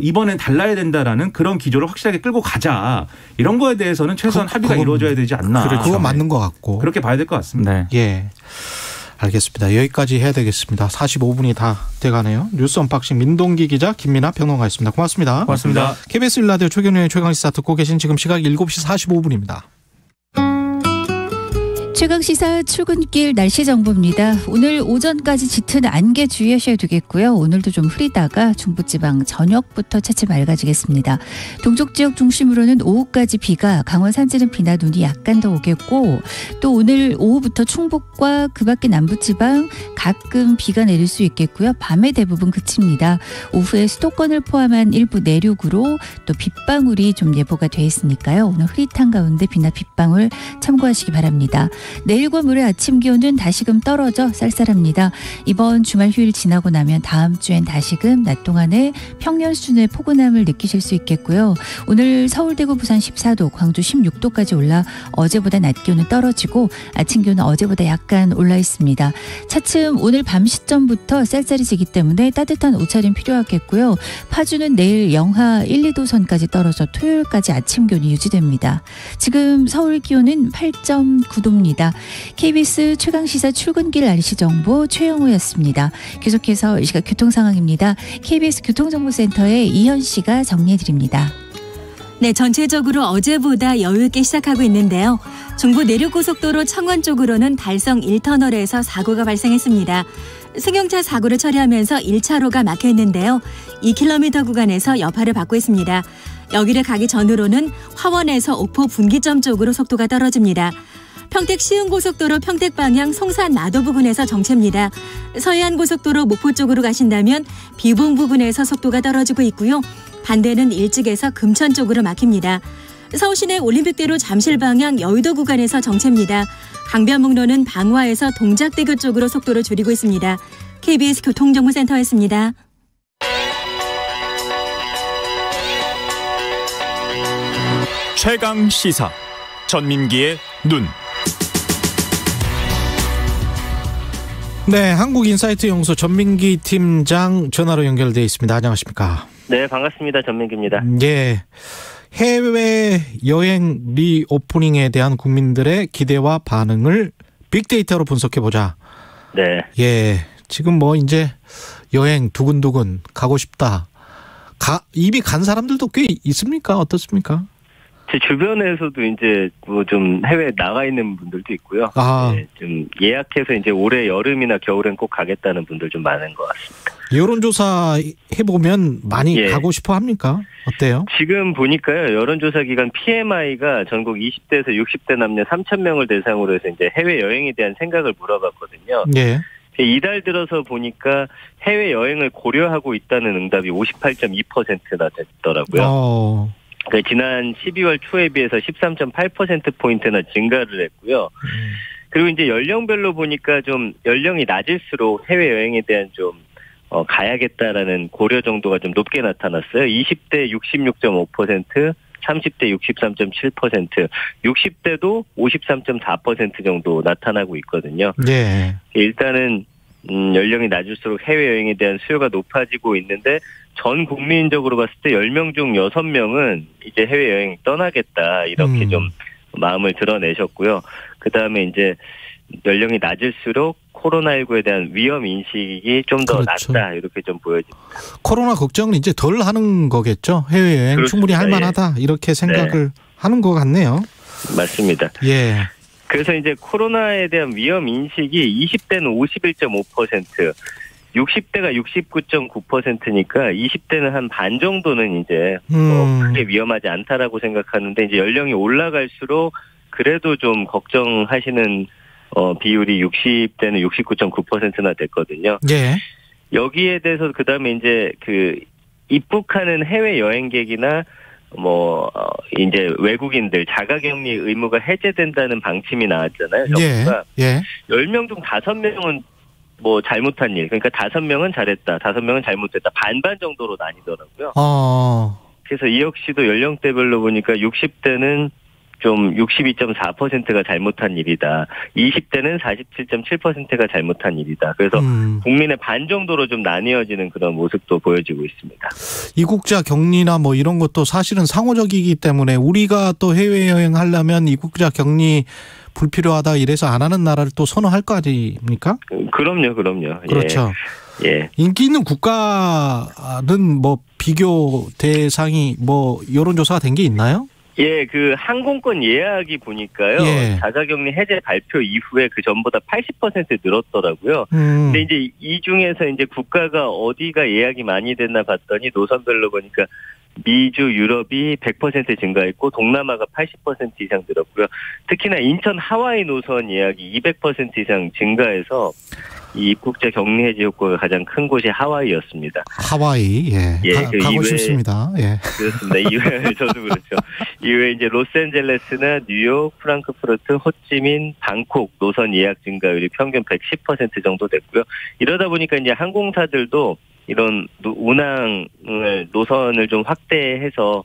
이번엔 달라야 된다라는 그런 기조를 확실하게 끌고 가자. 이런 거에 대해서는 최소한 합의가 이루어져야 되지 않나. 그래, 그거 맞는 것 같고. 그렇게 봐야 될 것 같습니다. 네. 예. 알겠습니다. 여기까지 해야 되겠습니다. 45분이 다 돼가네요. 뉴스 언박싱 민동기 기자, 김민아 평론가였습니다. 고맙습니다. 고맙습니다. KBS 1라디오 최경영의 최강시사 듣고 계신 지금 시각 7시 45분입니다. 최강시사 출근길 날씨 정보입니다. 오늘 오전까지 짙은 안개 주의하셔야 되겠고요. 오늘도 좀 흐리다가 중부지방 저녁부터 차츰 맑아지겠습니다. 동쪽 지역 중심으로는 오후까지 비가, 강원 산지는 비나 눈이 약간 더 오겠고, 또 오늘 오후부터 충북과 그 밖의 남부지방 가끔 비가 내릴 수 있겠고요. 밤에 대부분 그칩니다. 오후에 수도권을 포함한 일부 내륙으로 또 빗방울이 좀 예보가 돼 있으니까요. 오늘 흐릿한 가운데 비나 빗방울 참고하시기 바랍니다. 내일과 모레 아침 기온은 다시금 떨어져 쌀쌀합니다. 이번 주말 휴일 지나고 나면 다음 주엔 다시금 낮 동안에 평년 수준의 포근함을 느끼실 수 있겠고요. 오늘 서울, 대구, 부산 14도, 광주 16도까지 올라 어제보다 낮 기온은 떨어지고 아침 기온은 어제보다 약간 올라 있습니다. 차츰 오늘 밤 시점부터 쌀쌀해지기 때문에 따뜻한 옷차림 필요하겠고요. 파주는 내일 영하 1, 2도 선까지 떨어져 토요일까지 아침 기온이 유지됩니다. 지금 서울 기온은 8.9도입니다. KBS 최강시사 출근길 날씨 정보 최영우였습니다. 계속해서 이 시각 교통 상황입니다. KBS 교통정보센터의 이현 씨가 정리해드립니다. 네, 전체적으로 어제보다 여유 있게 시작하고 있는데요. 중부 내륙고속도로 청원 쪽으로는 달성 1터널에서 사고가 발생했습니다. 승용차 사고를 처리하면서 1차로가 막혀 있는데요. 2km 구간에서 여파를 받고 있습니다. 여기를 가기 전으로는 화원에서 옥포 분기점 쪽으로 속도가 떨어집니다. 평택 시흥고속도로 평택 방향 송산 나도 부근에서 정체입니다. 서해안고속도로 목포 쪽으로 가신다면 비봉 부근에서 속도가 떨어지고 있고요. 반대는 일찍에서 금천 쪽으로 막힙니다. 서울시내 올림픽대로 잠실 방향 여의도 구간에서 정체입니다. 강변북로는 방화에서 동작대교 쪽으로 속도를 줄이고 있습니다. KBS 교통정보센터였습니다. 최강 시사 전민기의 눈. 네, 한국인사이트 연구소 전민기 팀장 전화로 연결돼 있습니다. 안녕하십니까? 네, 반갑습니다. 전민기입니다. 예, 해외 여행 리오프닝에 대한 국민들의 기대와 반응을 빅데이터로 분석해 보자. 네. 예, 지금 뭐 이제 여행 두근두근 가고 싶다. 이미 간 사람들도 꽤 있습니까? 어떻습니까? 제 주변에서도 이제 뭐 좀 해외 나가 있는 분들도 있고요. 네, 좀 예약해서 이제 올해 여름이나 겨울엔 꼭 가겠다는 분들 좀 많은 것 같습니다. 여론조사 해보면 많이 가고 싶어 합니까? 어때요? 지금 보니까요, 여론조사 기관 PMI가 전국 20대에서 60대 남녀 3,000명을 대상으로 해서 이제 해외 여행에 대한 생각을 물어봤거든요. 예. 이달 들어서 보니까 해외 여행을 고려하고 있다는 응답이 58.2%나 됐더라고요. 그러니까 지난 12월 초에 비해서 13.8%포인트나 증가를 했고요. 그리고 이제 연령별로 보니까 좀 연령이 낮을수록 해외여행에 대한 좀 가야겠다라는 고려 정도가 좀 높게 나타났어요. 20대 66.5%, 30대 63.7%, 60대도 53.4% 정도 나타나고 있거든요. 네. 일단은 연령이 낮을수록 해외여행에 대한 수요가 높아지고 있는데 전 국민적으로 봤을 때 10명 중 6명은 이제 해외여행 떠나겠다 이렇게 좀 마음을 드러내셨고요. 그다음에 이제 연령이 낮을수록 코로나19에 대한 위험 인식이 좀 더 낮다 이렇게 좀 보여집니다. 코로나 걱정은 이제 덜 하는 거겠죠. 해외여행 그렇습니다. 충분히 할 만하다 이렇게 생각을 하는 것 같네요. 맞습니다. 예. 그래서 이제 코로나에 대한 위험 인식이 20대는 51.5%, 60대가 69.9%니까 20대는 한 반 정도는 이제 크게 위험하지 않다라고 생각하는데 이제 연령이 올라갈수록 그래도 좀 걱정하시는 비율이 60대는 69.9%나 됐거든요. 예. 여기에 대해서 그다음에 이제 그 입국하는 해외 여행객이나 이제 외국인들 자가격리 의무가 해제된다는 방침이 나왔잖아요. 정부가. 예. 10명 중 5명은 뭐 잘못한 일. 그러니까 5명은 잘했다. 5명은 잘못했다. 반반 정도로 나뉘더라고요. 그래서 이 역시도 연령대별로 보니까 60대는 좀 62.4%가 잘못한 일이다. 20대는 47.7%가 잘못한 일이다. 그래서 국민의 반 정도로 좀 나뉘어지는 그런 모습도 보여지고 있습니다. 이국자 격리나 뭐 이런 것도 사실은 상호적이기 때문에 우리가 또 해외여행 하려면 이국자 격리 불필요하다 이래서 안 하는 나라를 또 선호할 거 아닙니까? 그럼요. 그렇죠. 예. 인기 있는 국가는 뭐 비교 대상이 뭐 여론조사가 된 게 있나요? 예, 그 항공권 예약이 보니까요. 예. 자가격리 해제 발표 이후에 그 전보다 80% 늘었더라고요. 근데 이제 이 중에서 이제 국가가 어디가 예약이 많이 됐나 봤더니 노선별로 보니까 미주, 유럽이 100% 증가했고 동남아가 80% 이상 늘었고요. 특히나 인천 하와이 노선 예약이 200% 이상 증가해서 이 입국자 격리 해제 효과가 가장 큰 곳이 하와이였습니다. 하와이, 예. 가고 싶습니다. 예. 그렇습니다. 이외에 저도 그렇죠. 이외에 이제 로스앤젤레스나 뉴욕, 프랑크푸르트, 호치민, 방콕 노선 예약 증가율이 평균 110% 정도 됐고요. 이러다 보니까 이제 항공사들도 이런 운항을 노선을 좀 확대해서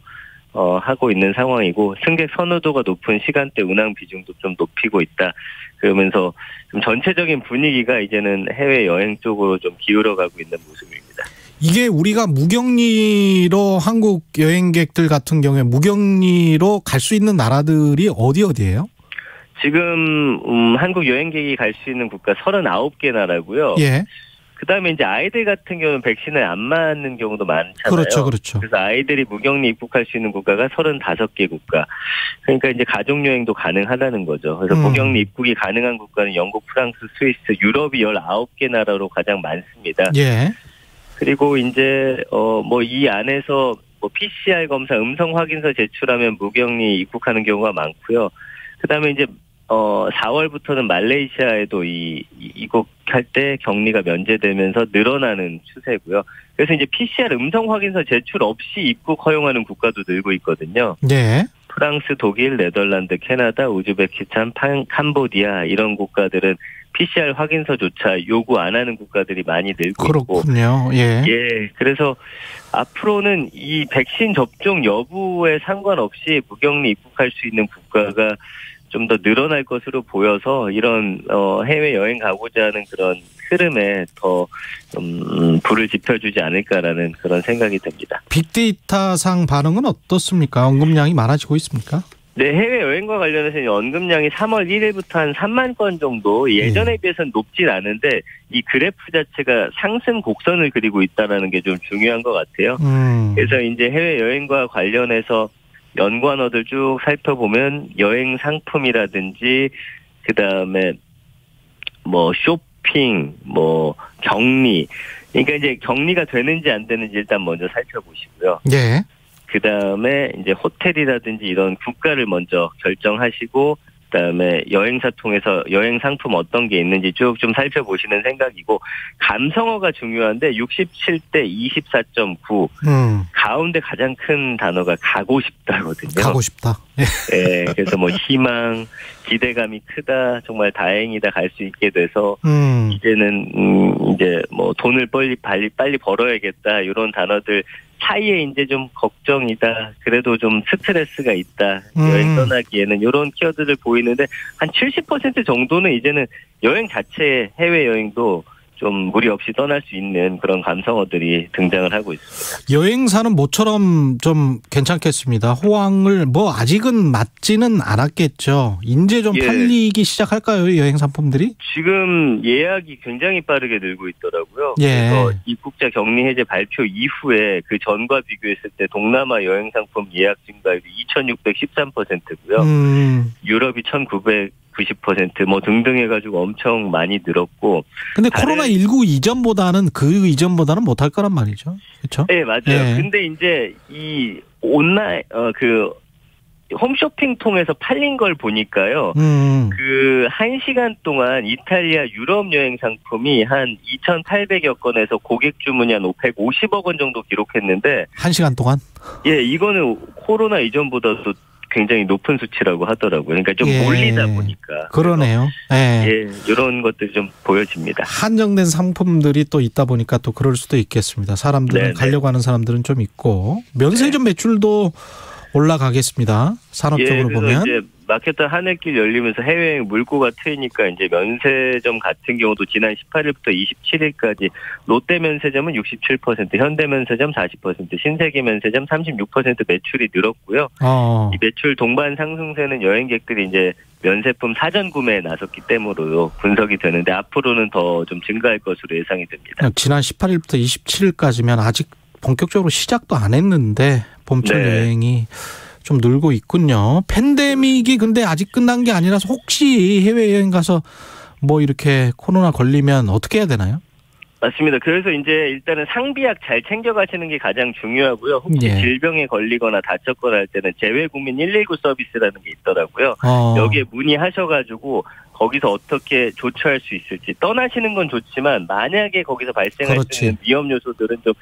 하고 있는 상황이고 승객 선호도가 높은 시간대 운항 비중도 좀 높이고 있다. 그러면서 좀 전체적인 분위기가 이제는 해외 여행 쪽으로 좀 기울어가고 있는 모습입니다. 이게 우리가 무격리로 한국 여행객들 같은 경우에 무격리로 갈 수 있는 나라들이 어디예요? 지금 한국 여행객이 갈 수 있는 국가 39개 나라고요. 예. 그다음에 이제 아이들 같은 경우는 백신을 안 맞는 경우도 많잖아요. 그렇죠. 그래서 아이들이 무격리 입국할 수 있는 국가가 35개 국가. 그러니까 이제 가족 여행도 가능하다는 거죠. 그래서 무격리 입국이 가능한 국가는 영국, 프랑스, 스위스, 유럽이 19개 나라로 가장 많습니다. 예. 그리고 이제 뭐 이 안에서 뭐 PCR 검사 음성 확인서 제출하면 무격리 입국하는 경우가 많고요. 그다음에 이제 4월부터는 말레이시아에도 입국할 때 격리가 면제되면서 늘어나는 추세고요. 그래서 이제 PCR 음성 확인서 제출 없이 입국 허용하는 국가도 늘고 있거든요. 네. 프랑스, 독일, 네덜란드, 캐나다, 우즈베키스탄, 캄보디아 이런 국가들은 PCR 확인서조차 요구 안 하는 국가들이 많이 늘고 그렇군요. 있고. 예. 예. 그래서 앞으로는 이 백신 접종 여부에 상관없이 무격리 입국할 수 있는 국가가 좀 더 늘어날 것으로 보여서 이런 해외 여행 가고자 하는 그런 흐름에 더 좀 불을 지펴주지 않을까라는 그런 생각이 듭니다. 빅데이터상 반응은 어떻습니까? 언급량이 많아지고 있습니까? 네, 해외 여행과 관련해서 언급량이 3월 1일부터 한 3만 건 정도 예전에 비해서는 높진 않은데 이 그래프 자체가 상승 곡선을 그리고 있다는 게 좀 중요한 것 같아요. 그래서 이제 해외 여행과 관련해서 연관어들 쭉 살펴보면 여행 상품이라든지 그다음에 뭐 쇼핑, 뭐 격리. 그러니까 이제 격리가 되는지 안 되는지 일단 먼저 살펴보시고요. 네. 그다음에 이제 호텔이라든지 이런 국가를 먼저 결정하시고 그다음에 여행사 통해서 여행 상품 어떤 게 있는지 쭉 좀 살펴보시는 생각이고 감성어가 중요한데 67대 24.9 가운데 가장 큰 단어가 가고 싶다거든요. 가고 싶다. 네, 그래서 뭐 희망, 기대감이 크다, 정말 다행이다 갈 수 있게 돼서 이제는 이제 뭐 돈을 빨리 벌어야겠다 이런 단어들 사이에 이제 좀 걱정이다. 그래도 좀 스트레스가 있다. 여행 떠나기에는 이런 키워드를 보이는데 한 70% 정도는 이제는 여행 자체의 해외여행도 좀 무리 없이 떠날 수 있는 그런 감성어들이 등장을 하고 있습니다. 여행사는 모처럼 좀 괜찮겠습니다. 호황을 뭐 아직은 맞지는 않았겠죠. 이제 좀 팔리기 시작할까요? 여행 상품들이? 지금 예약이 굉장히 빠르게 늘고 있더라고요. 예. 그래서 입국자 격리 해제 발표 이후에 그 전과 비교했을 때 동남아 여행 상품 예약 증가율이 2,613%고요. 유럽이 1,990% 뭐 등등 해가지고 엄청 많이 늘었고. 근데 코로나19 이전보다는 그 이전보다는 못할 거란 말이죠. 그렇죠? 네, 맞아요. 네. 근데 이제 이 온라인 홈쇼핑 통해서 팔린 걸 보니까요. 그 1시간 동안 이탈리아 유럽 여행 상품이 한 2,800여 건에서 고객 주문이 한 150억 원 정도 기록했는데 1시간 동안? 예, 이거는 코로나 이전보다도 굉장히 높은 수치라고 하더라고요. 그러니까 좀 몰리다 보니까. 그러네요. 예, 이런 것들이 좀 보여집니다. 한정된 상품들이 또 있다 보니까 또 그럴 수도 있겠습니다. 사람들은 가려고 하는 사람들은 좀 있고 면세점 매출도 올라가겠습니다. 산업적으로 그래서 보면. 이제 막혔던 하늘길 열리면서 해외여행 물꼬가 트이니까 이제 면세점 같은 경우도 지난 18일부터 27일까지 롯데 면세점은 67%, 현대 면세점 40%, 신세계 면세점 36% 매출이 늘었고요. 이 매출 동반 상승세는 여행객들이 이제 면세품 사전 구매에 나섰기 때문으로 분석이 되는데 앞으로는 더 좀 증가할 것으로 예상이 됩니다. 지난 18일부터 27일까지면 아직 본격적으로 시작도 안 했는데 봄철 여행이 좀 늘고 있군요. 팬데믹이 근데 아직 끝난 게 아니라서 혹시 해외여행 가서 뭐 이렇게 코로나 걸리면 어떻게 해야 되나요? 맞습니다. 그래서 이제 일단은 상비약 잘 챙겨가시는 게 가장 중요하고요. 혹시 질병에 걸리거나 다쳤거나 할 때는 재외국민 119 서비스라는 게 있더라고요. 여기에 문의하셔가지고 거기서 어떻게 조처할 수 있을지 떠나시는 건 좋지만 만약에 거기서 발생할 수 있는 위험 요소들은 좀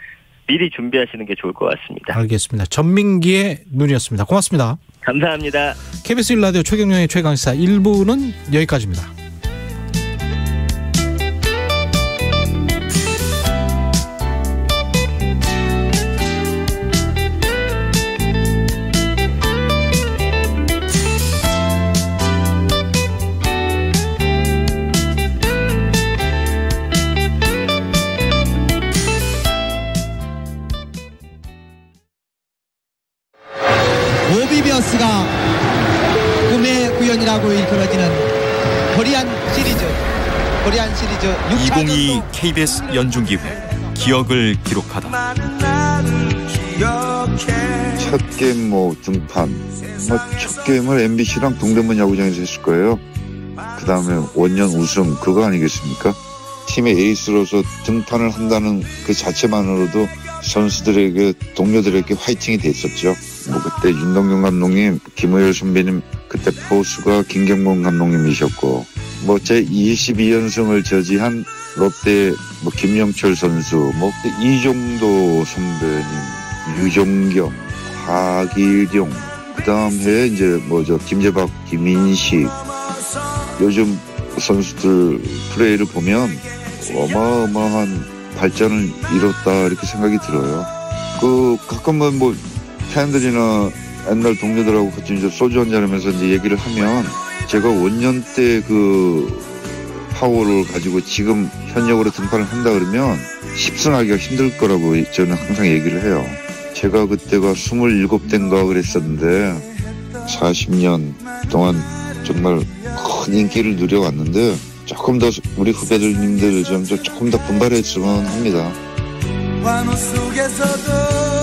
미리 준비하시는 게 좋을 것 같습니다. 알겠습니다. 전민기의 눈이었습니다. 고맙습니다. 감사합니다. KBS 1라디오 최경영의 최강시사 1부는 여기까지입니다. 모비비어스가 꿈의 구현이라고 일컬어지는 코리안 시리즈 2022 KBS 연중기획 기억을 기록하다. 첫 게임 등판 첫 게임을 MBC랑 동대문 야구장에서 했을 거예요. 그 다음에 원년 우승 그거 아니겠습니까? 팀의 에이스로서 등판을 한다는 그 자체만으로도 선수들에게 동료들에게 화이팅이 됐었죠. 그때 윤동경 감독님, 김호열 선배님, 그때 포수가 김경문 감독님이셨고 제 22연승을 저지한 롯데 김영철 선수, 이종도 선배님, 유정경, 하기룡, 그 다음 해에 이제 김재박, 김인식, 요즘 선수들 플레이를 보면 어마어마한 발전을 이뤘다 이렇게 생각이 들어요. 가끔은 팬들이나 옛날 동료들하고 같이 이제 소주 한잔 하면서 이제 얘기를 하면 제가 원년 때 파워를 가지고 지금 현역으로 등판을 한다 그러면 십승하기가 힘들 거라고 저는 항상 얘기를 해요. 제가 그때가 27대인가 그랬었는데 40년 동안 정말 큰 인기를 누려왔는데 조금 더 우리 후배들님들 조금 더 분발했으면 합니다.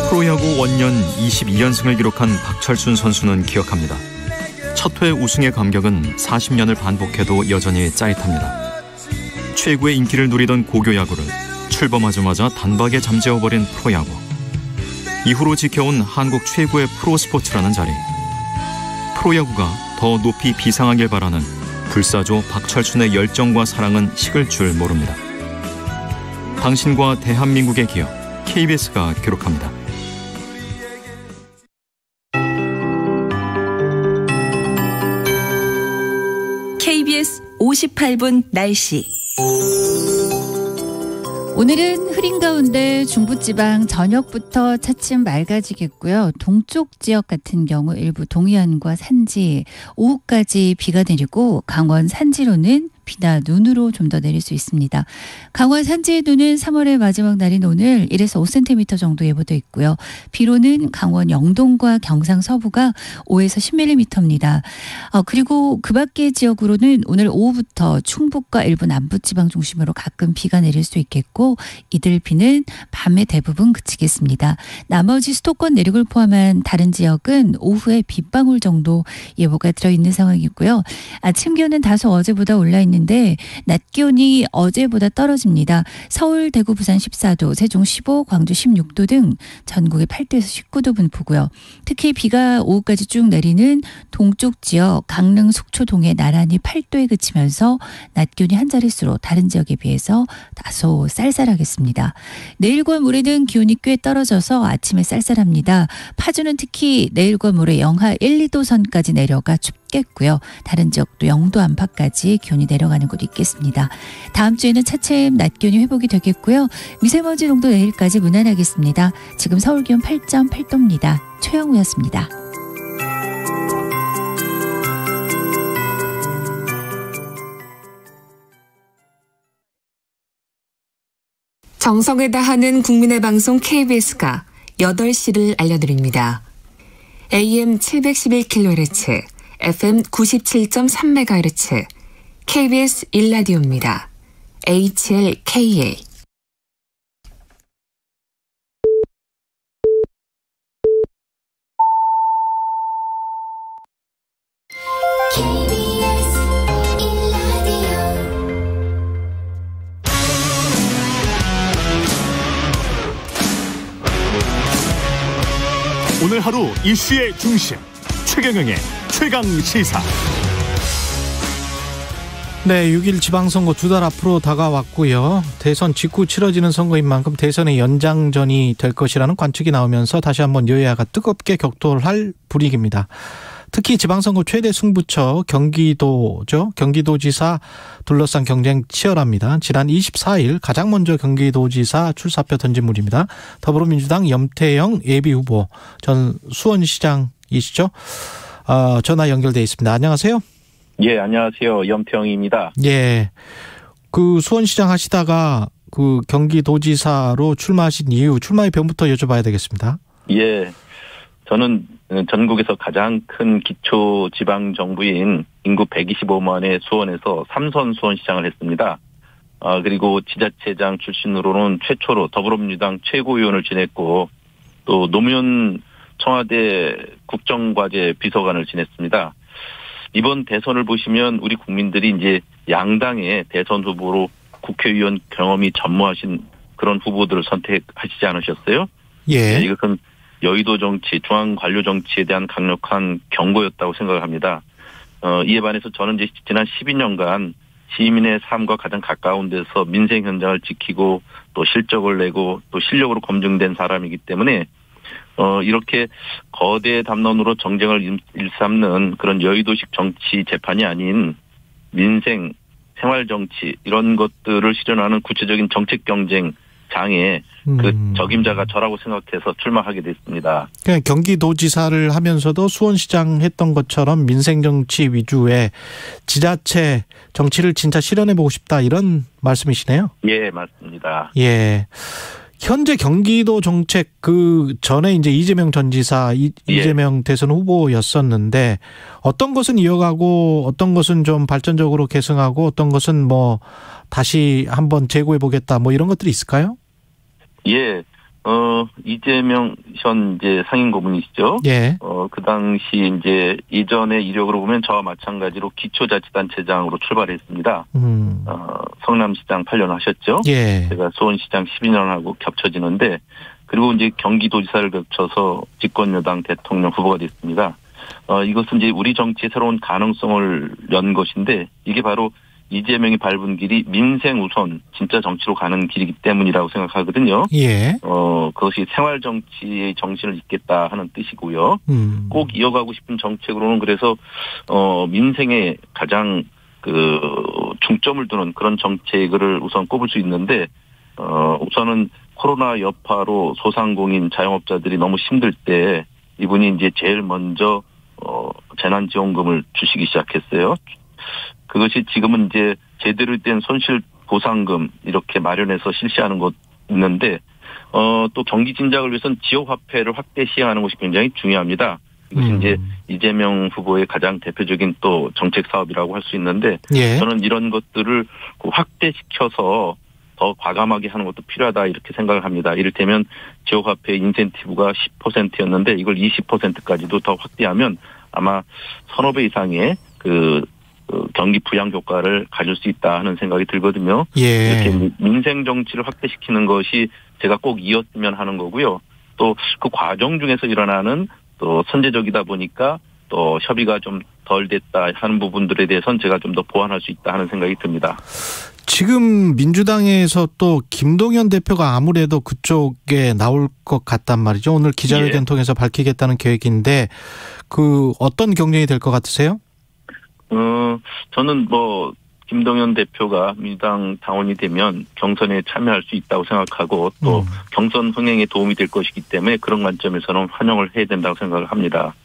프로야구 원년 22연승을 기록한 박철순 선수는 기억합니다. 첫 회 우승의 감격은 40년을 반복해도 여전히 짜릿합니다. 최고의 인기를 누리던 고교야구를 출범하자마자 단박에 잠재워버린 프로야구. 이후로 지켜온 한국 최고의 프로스포츠라는 자리. 프로야구가 더 높이 비상하길 바라는 불사조 박철순의 열정과 사랑은 식을 줄 모릅니다. 당신과 대한민국의 기억, KBS가 기록합니다. KBS 58분 날씨. 오늘은 흐린 가운데 중부지방 저녁부터 차츰 맑아지겠고요. 동쪽 지역 같은 경우 일부 동해안과 산지 오후까지 비가 내리고 강원 산지로는 비나 눈으로 좀 더 내릴 수 있습니다. 강원 산지의 눈은 3월의 마지막 날인 오늘 1에서 5cm 정도 예보돼 있고요. 비로는 강원 영동과 경상 서부가 5에서 10mm입니다. 그리고 그 밖의 지역으로는 오늘 오후부터 충북과 일부 남부지방 중심으로 가끔 비가 내릴 수 있겠고 이들 비는 밤에 대부분 그치겠습니다. 나머지 수도권 내륙을 포함한 다른 지역은 오후에 빗방울 정도 예보가 들어있는 상황이고요. 아침 기온은 다소 어제보다 올라 있는데 낮 기온이 어제보다 떨어집니다. 서울, 대구, 부산 14도, 세종 15, 광주 16도 등 전국에 8도에서 19도 분포고요. 특히 비가 오후까지 쭉 내리는 동쪽 지역 강릉, 속초, 동해 나란히 8도에 그치면서 낮 기온이 한 자릿수로 다른 지역에 비해서 다소 쌀쌀하겠습니다. 내일과 모레는 기온이 꽤 떨어져서 아침에 쌀쌀합니다. 파주는 특히 내일과 모레 영하 1, 2도 선까지 내려가 춥겠고요. 다른 지역도 0도 안팎까지 기온이 내려가는 곳이 있겠습니다. 다음 주에는 차츰 낮 기온이 회복이 되겠고요. 미세먼지 농도 내일까지 무난하겠습니다. 지금 서울 기온 8.8도입니다. 최영우였습니다. 정성을 다하는 국민의 방송 KBS가 8시를 알려드립니다. AM 711kHz, FM 97.3MHz, KBS 1라디오입니다. HLKA. 오늘 하루 이슈의 중심 최경영의 최강시사. 네, 6일 지방선거 2달 앞으로 다가왔고요. 대선 직후 치러지는 선거인 만큼 대선의 연장전이 될 것이라는 관측이 나오면서 다시 한번 여야가 뜨겁게 격돌을 할 분위기입니다. 특히 지방선거 최대 승부처 경기도죠. 경기도지사 둘러싼 경쟁 치열합니다. 지난 24일 가장 먼저 경기도지사 출사표 던진 분입니다. 더불어민주당 염태영 예비후보 전 수원시장이시죠. 전화 연결돼 있습니다. 안녕하세요. 예, 안녕하세요. 염태영입니다. 예, 그 수원시장 하시다가 그 경기도지사로 출마하신 이유, 출마의 변부터 여쭤봐야 되겠습니다. 예, 저는 전국에서 가장 큰 기초지방정부인 인구 125만의 수원에서 3선 수원시장을 했습니다. 그리고 지자체장 출신으로는 최초로 더불어민주당 최고위원을 지냈고 또 노무현 청와대 국정과제 비서관을 지냈습니다. 이번 대선을 보시면 우리 국민들이 이제 양당의 대선 후보로 국회의원 경험이 전무하신 그런 후보들을 선택하시지 않으셨어요? 예. 이것은 여의도 정치, 중앙 관료 정치에 대한 강력한 경고였다고 생각을 합니다. 이에 반해서 저는 이제 지난 12년간 시민의 삶과 가장 가까운 데서 민생 현장을 지키고 또 실적을 내고 또 실력으로 검증된 사람이기 때문에 이렇게 거대 담론으로 정쟁을 일삼는 그런 여의도식 정치 재판이 아닌 민생, 생활 정치 이런 것들을 실현하는 구체적인 정책 경쟁 장에 그 적임자가 저라고 생각해서 출마하게 됐습니다. 그러니까 경기도지사를 하면서도 수원시장 했던 것처럼 민생 정치 위주의 지자체 정치를 진짜 실현해보고 싶다 이런 말씀이시네요. 예, 맞습니다. 예. 현재 경기도 정책 그 전에 이제 이재명 전 지사, 이재명 대선 후보였었는데 어떤 것은 이어가고 어떤 것은 좀 발전적으로 계승하고 어떤 것은 뭐 다시 한번 재고해 보겠다 뭐 이런 것들이 있을까요? 예. 이재명 현 이제 상임고문이시죠. 예. 그 당시 이제 이전의 이력으로 보면 저와 마찬가지로 기초자치단체장으로 출발했습니다. 성남시장 8년 하셨죠. 예. 제가 수원시장 12년하고 겹쳐지는데 그리고 이제 경기도지사를 겹쳐서 집권여당 대통령 후보가 됐습니다. 이것은 이제 우리 정치의 새로운 가능성을 연 것인데 이게 바로 이재명이 밟은 길이 민생 우선 진짜 정치로 가는 길이기 때문이라고 생각하거든요. 예. 그것이 생활 정치의 정신을 잇겠다 하는 뜻이고요. 꼭 이어가고 싶은 정책으로는 그래서 민생에 가장 그 중점을 두는 그런 정책을 우선 꼽을 수 있는데 우선은 코로나 여파로 소상공인 자영업자들이 너무 힘들 때 이분이 이제 제일 먼저 재난지원금을 주시기 시작했어요. 그것이 지금은 이제 제대로 된 손실 보상금 이렇게 마련해서 실시하는 것 있는데 또 경기 진작을 위해서는 지역 화폐를 확대 시행하는 것이 굉장히 중요합니다. 이것이 이제 이재명 후보의 가장 대표적인 또 정책 사업이라고 할 수 있는데 예. 저는 이런 것들을 확대시켜서 더 과감하게 하는 것도 필요하다 이렇게 생각을 합니다. 이를테면 지역 화폐 인센티브가 10%였는데 이걸 20%까지도 더 확대하면 아마 서너 배 이상의 그 경기 부양 효과를 가질 수 있다 하는 생각이 들거든요. 예. 이렇게 민생 정치를 확대시키는 것이 제가 꼭 이었으면 하는 거고요. 또 그 과정 중에서 일어나는 또 선제적이다 보니까 또 협의가 좀 덜 됐다 하는 부분들에 대해서는 제가 좀 더 보완할 수 있다 하는 생각이 듭니다. 지금 민주당에서 또 김동연 대표가 아무래도 그쪽에 나올 것 같단 말이죠. 오늘 기자회견 통해서 밝히겠다는 계획인데 그 어떤 경쟁이 될 것 같으세요? 저는 뭐 김동연 대표가 민주당 당원이 되면 경선에 참여할 수 있다고 생각하고 또 경선 흥행에 도움이 될 것이기 때문에 그런 관점에서는 환영을 해야 된다고 생각을 합니다.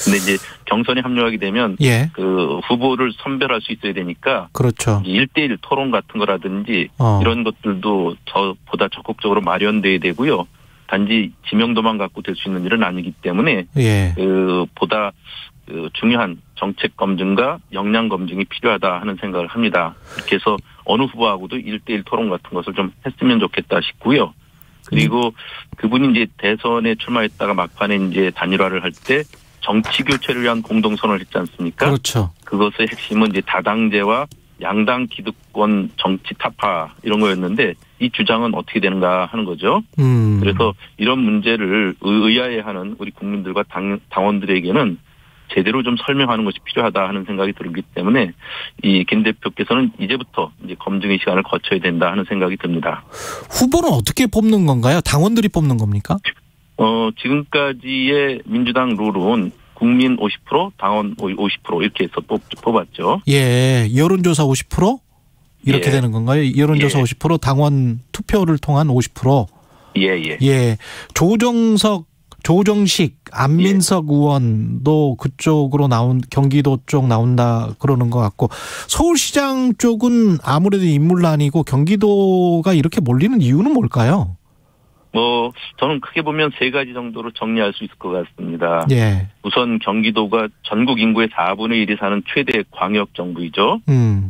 근데 이제 경선에 합류하게 되면 예. 그 후보를 선별할 수 있어야 되니까 그렇죠. 1대1 토론 같은 거라든지 이런 것들도 보다 적극적으로 마련돼야 되고요. 단지 지명도만 갖고 될 수 있는 일은 아니기 때문에 예. 보다 중요한 정책 검증과 역량 검증이 필요하다 하는 생각을 합니다. 그렇게 해서 어느 후보하고도 1대1 토론 같은 것을 좀 했으면 좋겠다 싶고요. 그리고 그분이 이제 대선에 출마했다가 막판에 이제 단일화를 할 때 정치 교체를 위한 공동선언을 했지 않습니까? 그렇죠. 그것의 핵심은 이제 다당제와 양당 기득권 정치 타파 이런 거였는데 이 주장은 어떻게 되는가 하는 거죠. 그래서 이런 문제를 의아해하는 우리 국민들과 당원들에게는 제대로 좀 설명하는 것이 필요하다 하는 생각이 들기 때문에 이 김 대표께서는 이제부터 이제 검증의 시간을 거쳐야 된다 하는 생각이 듭니다. 후보는 어떻게 뽑는 건가요? 당원들이 뽑는 겁니까? 지금까지의 민주당 룰은 국민 50%, 당원 50% 이렇게 해서 뽑았죠. 예, 여론조사 50%? 이렇게 예. 되는 건가요? 여론조사 예. 50%, 당원 투표를 통한 50%? 예. 예. 조정식, 안민석 의원도 그쪽으로 경기도 쪽 나온다 그러는 것 같고, 서울시장 쪽은 아무래도 인물난이고 경기도가 이렇게 몰리는 이유는 뭘까요? 저는 크게 보면 세 가지 정도로 정리할 수 있을 것 같습니다. 예. 우선 경기도가 전국 인구의 4분의 1이 사는 최대 광역 정부이죠.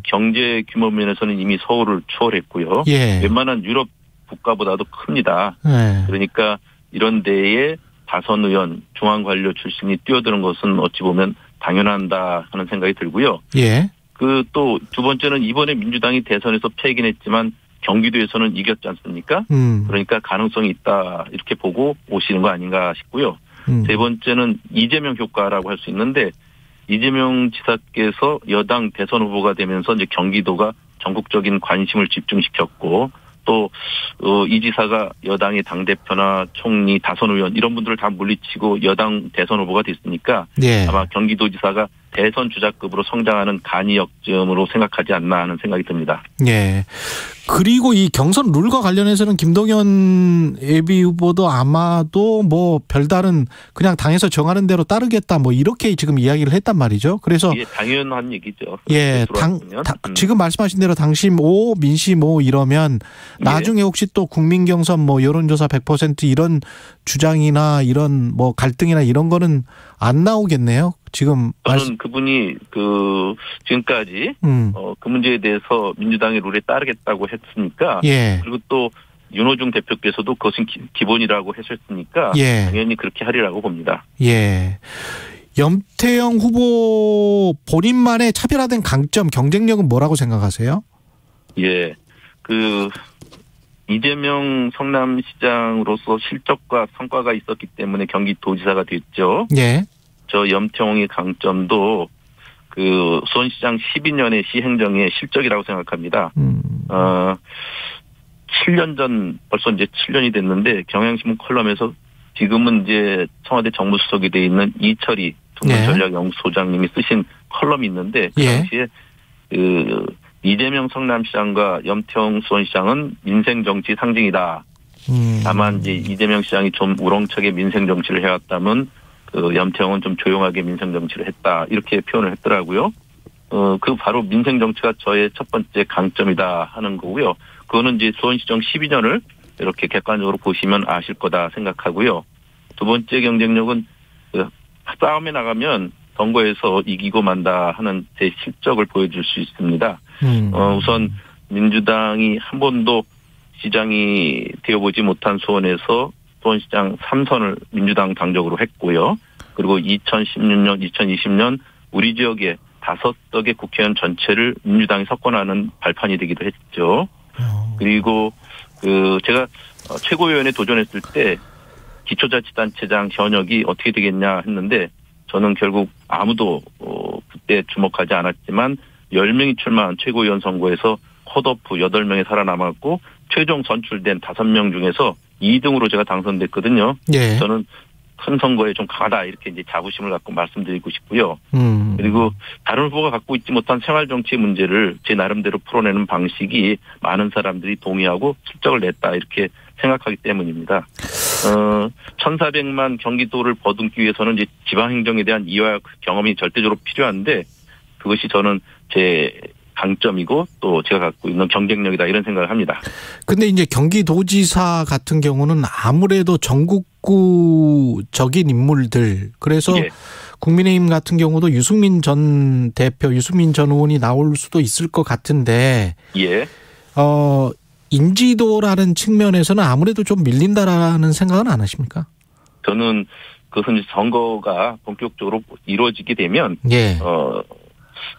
경제 규모 면에서는 이미 서울을 추월했고요. 예. 웬만한 유럽 국가보다도 큽니다. 예. 그러니까 이런 데에 다선 의원, 중앙 관료 출신이 뛰어드는 것은 어찌 보면 당연한다 하는 생각이 들고요. 예. 또 두 번째는 이번에 민주당이 대선에서 패긴 했지만 경기도에서는 이겼지 않습니까? 그러니까 가능성이 있다 이렇게 보고 오시는 거 아닌가 싶고요. 세 번째는 이재명 효과라고 할 수 있는데 이재명 지사께서 여당 대선 후보가 되면서 이제 경기도가 전국적인 관심을 집중시켰고 또 이 지사가 여당의 당대표나 총리, 다선 의원 이런 분들을 다 물리치고 여당 대선 후보가 됐으니까 예. 아마 경기도지사가 대선 주자급으로 성장하는 간이 역점으로 생각하지 않나 하는 생각이 듭니다. 예. 그리고 이 경선 룰과 관련해서는 김동연 예비 후보도 아마도 별다른 그냥 당에서 정하는 대로 따르겠다 이렇게 지금 이야기를 했단 말이죠. 그래서 이게 당연한 얘기죠. 예, 지금 말씀하신 대로 당심 5, 민심 5 이러면 나중에 혹시 또 국민 경선 여론조사 100% 이런 주장이나 이런 갈등이나 이런 거는 안 나오겠네요. 지금 저는 그분이 지금까지 그 문제에 대해서 민주당의 룰에 따르겠다고 했으니까 예. 그리고 또 윤호중 대표께서도 그것은 기본이라고 하셨으니까 예. 당연히 그렇게 하리라고 봅니다. 예. 염태영 후보 본인만의 차별화된 강점, 경쟁력은 뭐라고 생각하세요? 예. 이재명 성남시장으로서 실적과 성과가 있었기 때문에 경기도지사가 됐죠. 예. 저 염태영의 강점도 수원시장 12년의 시행정의 실적이라고 생각합니다. 7년 전 벌써 이제 7년이 됐는데 경향신문 컬럼에서 지금은 이제 청와대 정무수석이 돼 있는 이철희 통전략연구소장님이 쓰신 컬럼이 있는데 그 당시에 이재명 성남시장과 염태영 수원시장은 민생정치 상징이다. 다만 이제 이재명 시장이 좀 우렁차게 민생정치를 해왔다면 염태영은 좀 조용하게 민생정치를 했다. 이렇게 표현을 했더라고요. 바로 민생정치가 저의 첫 번째 강점이다 하는 거고요. 그거는 이제 수원시정 12년을 이렇게 객관적으로 보시면 아실 거다 생각하고요. 두 번째 경쟁력은 싸움에 나가면 선거에서 이기고 만다 하는 제 실적을 보여줄 수 있습니다. 우선 민주당이 한 번도 시장이 되어보지 못한 수원에서 수원시장 3선을 민주당 당적으로 했고요. 그리고 2016년, 2020년 우리 지역에 5석의 국회의원 전체를 민주당이 석권하는 발판이 되기도 했죠. 그리고 제가 최고위원에 도전했을 때 기초자치단체장 현역이 어떻게 되겠냐 했는데 저는 결국 아무도 그때 주목하지 않았지만 10명이 출마한 최고위원 선거에서 컷오프 8명이 살아남았고 최종 선출된 5명 중에서 2등으로 제가 당선됐거든요. 예. 저는 큰 선거에 좀 강하다 이렇게 이제 자부심을 갖고 말씀드리고 싶고요. 그리고 다른 후보가 갖고 있지 못한 생활정치의 문제를 제 나름대로 풀어내는 방식이 많은 사람들이 동의하고 실적을 냈다 이렇게 생각하기 때문입니다. 1,400만 경기도를 버듬기 위해서는 이제 지방행정에 대한 이화 경험이 절대적으로 필요한데 그것이 저는 제 강점이고 또 제가 갖고 있는 경쟁력이다 이런 생각을 합니다. 근데 이제 경기도지사 같은 경우는 아무래도 전국구적인 인물들 그래서 예. 국민의힘 같은 경우도 유승민 전 대표, 유승민 전 의원이 나올 수도 있을 것 같은데 예. 인지도라는 측면에서는 아무래도 좀 밀린다라는 생각은 안 하십니까? 저는 그것은 선거가 본격적으로 이루어지게 되면 예.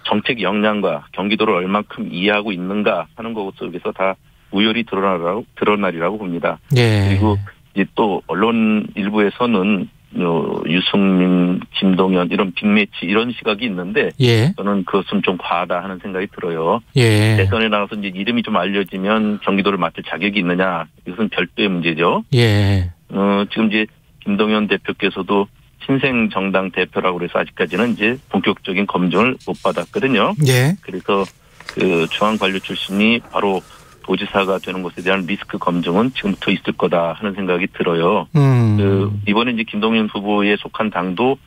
정책 역량과 경기도를 얼만큼 이해하고 있는가 하는 것 속에서 다 우열이 드러나리라고 봅니다. 예. 그리고 이제 또 언론 일부에서는 유승민, 김동연 이런 빅매치 이런 시각이 있는데 예. 저는 그것은 좀 과하다 하는 생각이 들어요. 예. 대선에 나가서 이제 이름이 좀 알려지면 경기도를 맡을 자격이 있느냐 이것은 별도의 문제죠. 예. 지금 이제 김동연 대표께서도 신생 정당 대표라고 그래서 아직까지는 이제 본격적인 검증을 못 받았거든요. 예. 그래서 그 중앙 관료 출신이 바로 도지사가 되는 것에 대한 리스크 검증은 지금부터 있을 거다 하는 생각이 들어요. 이번에 이제 김동연 후보에 속한 당도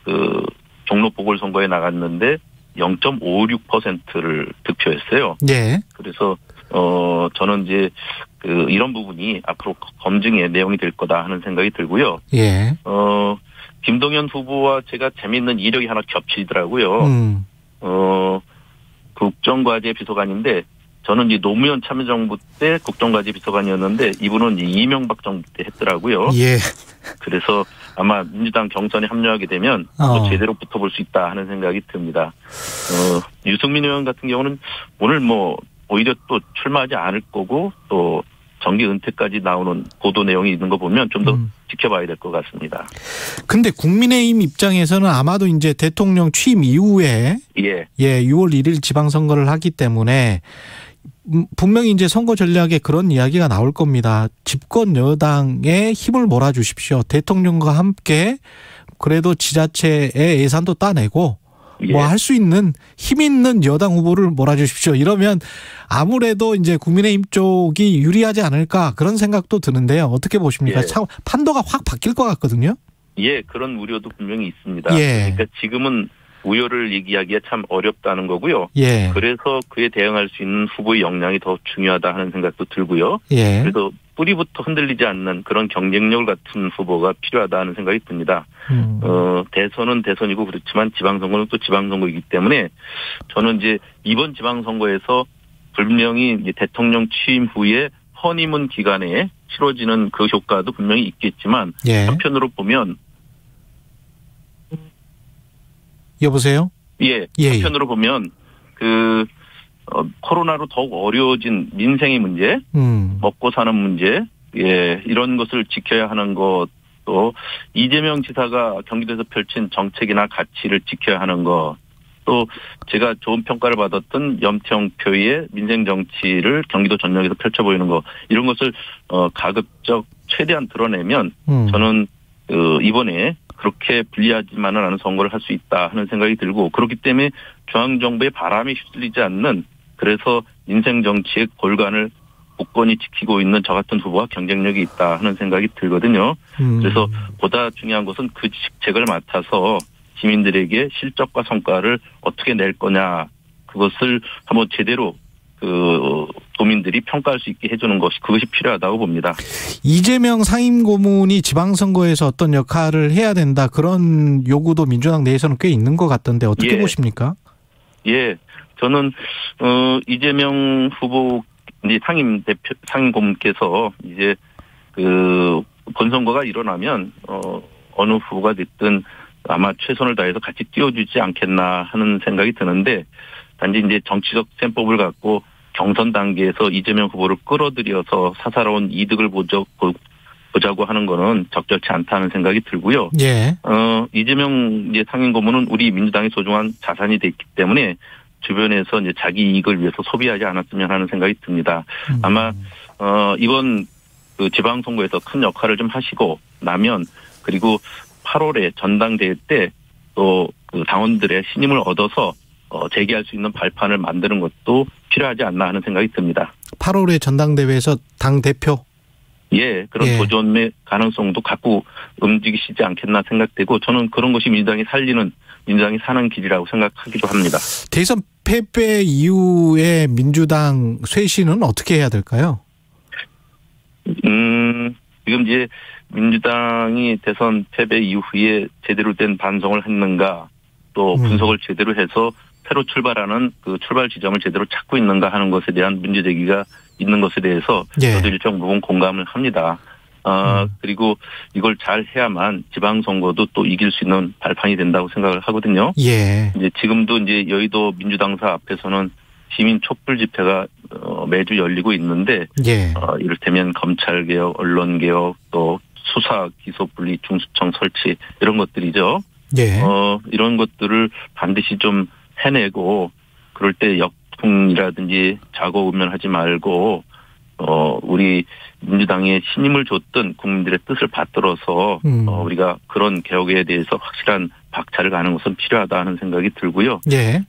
그 종로 보궐선거에 나갔는데 0.56%를 득표했어요. 예. 그래서 저는 이제 그 이런 부분이 앞으로 검증의 내용이 될 거다 하는 생각이 들고요. 예. 김동연 후보와 제가 재미있는 이력이 하나 겹치더라고요. 국정과제 비서관인데 저는 이제 노무현 참여정부 때 국정과제 비서관이었는데 이분은 이제 이명박 정부 때 했더라고요. 예. 그래서 아마 민주당 경선에 합류하게 되면 또 제대로 붙어볼 수 있다 하는 생각이 듭니다. 유승민 의원 같은 경우는 오늘 뭐 오히려 또 출마하지 않을 거고 또 정기 은퇴까지 나오는 보도 내용이 있는 거 보면 좀 더 지켜봐야 될 것 같습니다. 근데 국민의힘 입장에서는 아마도 이제 대통령 취임 이후에 예, 6월 1일 지방선거를 하기 때문에 분명히 이제 선거 전략에 그런 이야기가 나올 겁니다. 집권 여당에 힘을 몰아주십시오. 대통령과 함께 그래도 지자체의 예산도 따내고 뭐 할 수 있는 힘 있는 여당 후보를 몰아주십시오. 이러면 아무래도 이제 국민의힘 쪽이 유리하지 않을까 그런 생각도 드는데요. 어떻게 보십니까? 예. 판도가 확 바뀔 것 같거든요. 예, 그런 우려도 분명히 있습니다. 예. 그러니까 지금은 우려를 얘기하기가 참 어렵다는 거고요. 예. 그래서 그에 대응할 수 있는 후보의 역량이 더 중요하다 하는 생각도 들고요. 예. 그래서 뿌리부터 흔들리지 않는 그런 경쟁력을 갖춘 후보가 필요하다 하는 생각이 듭니다. 대선은 대선이고 그렇지만 지방선거는 또 지방선거이기 때문에 저는 이제 이번 지방선거에서 분명히 이제 대통령 취임 후에 허니문 기간에 치러지는 그 효과도 분명히 있겠지만 예. 한편으로 보면 여보세요? 예. 한편으로 보면 코로나로 더욱 어려워진 민생의 문제, 먹고 사는 문제, 예, 이런 것을 지켜야 하는 것도 이재명 지사가 경기도에서 펼친 정책이나 가치를 지켜야 하는 것, 또 제가 좋은 평가를 받았던 염태영 표의 민생 정치를 경기도 전역에서 펼쳐 보이는 것, 이런 것을 가급적 최대한 드러내면 저는 이번에 그렇게 불리하지만은 않은 선거를 할 수 있다 하는 생각이 들고 그렇기 때문에 중앙정부의 바람이 휩쓸리지 않는 그래서 인생 정치의 골간을 굳건히 지키고 있는 저 같은 후보가 경쟁력이 있다 하는 생각이 들거든요. 그래서 보다 중요한 것은 그 직책을 맡아서 시민들에게 실적과 성과를 어떻게 낼 거냐 그것을 한번 제대로 도민들이 평가할 수 있게 해주는 그것이 필요하다고 봅니다. 이재명 상임고문이 지방선거에서 어떤 역할을 해야 된다 그런 요구도 민주당 내에서는 꽤 있는 것 같던데 어떻게 보십니까? 예, 저는 이재명 후보 이제 상임고문께서 이제 본선거가 일어나면 어느 후보가 됐든 아마 최선을 다해서 같이 띄워주지 않겠나 하는 생각이 드는데 단지 이제 정치적 셈법을 갖고 경선 단계에서 이재명 후보를 끌어들여서 사사로운 이득을 보자고 하는 거는 적절치 않다는 생각이 들고요. 예. 이재명 이제 상임고문은 우리 민주당의 소중한 자산이 됐기 때문에 주변에서 이제 자기 이익을 위해서 소비하지 않았으면 하는 생각이 듭니다. 아마 이번 지방선거에서 큰 역할을 좀 하시고 나면 그리고 8월에 전당대회 때 또 당원들의 신임을 얻어서 재개할 수 있는 발판을 만드는 것도 필요하지 않나 하는 생각이 듭니다. 8월에 전당대회에서 당대표? 예, 그런 예. 도전의 가능성도 갖고 움직이시지 않겠나 생각되고 저는 그런 것이 민주당이 사는 길이라고 생각하기도 합니다. 대선 패배 이후에 민주당 쇄신은 어떻게 해야 될까요? 지금 이제 민주당이 대선 패배 이후에 제대로 된 반성을 했는가 또 분석을 제대로 해서 새로 출발하는 그 출발 지점을 제대로 찾고 있는가 하는 것에 대한 문제 제기가 있는 것에 대해서 예. 저도 일정 부분 공감을 합니다. 그리고 이걸 잘 해야만 지방선거도 또 이길 수 있는 발판이 된다고 생각을 하거든요. 예. 이제 지금도 이제 여의도 민주당사 앞에서는 시민 촛불 집회가 매주 열리고 있는데 예. 이를테면 검찰개혁, 언론개혁, 또 수사 기소 분리 중수청 설치 이런 것들이죠. 예. 이런 것들을 반드시 좀 해내고 그럴 때 역풍이라든지 좌고우면하지 말고 우리 민주당에 신임을 줬던 국민들의 뜻을 받들어서 우리가 그런 개혁에 대해서 확실한 박차를 가는 것은 필요하다 하는 생각이 들고요. 예.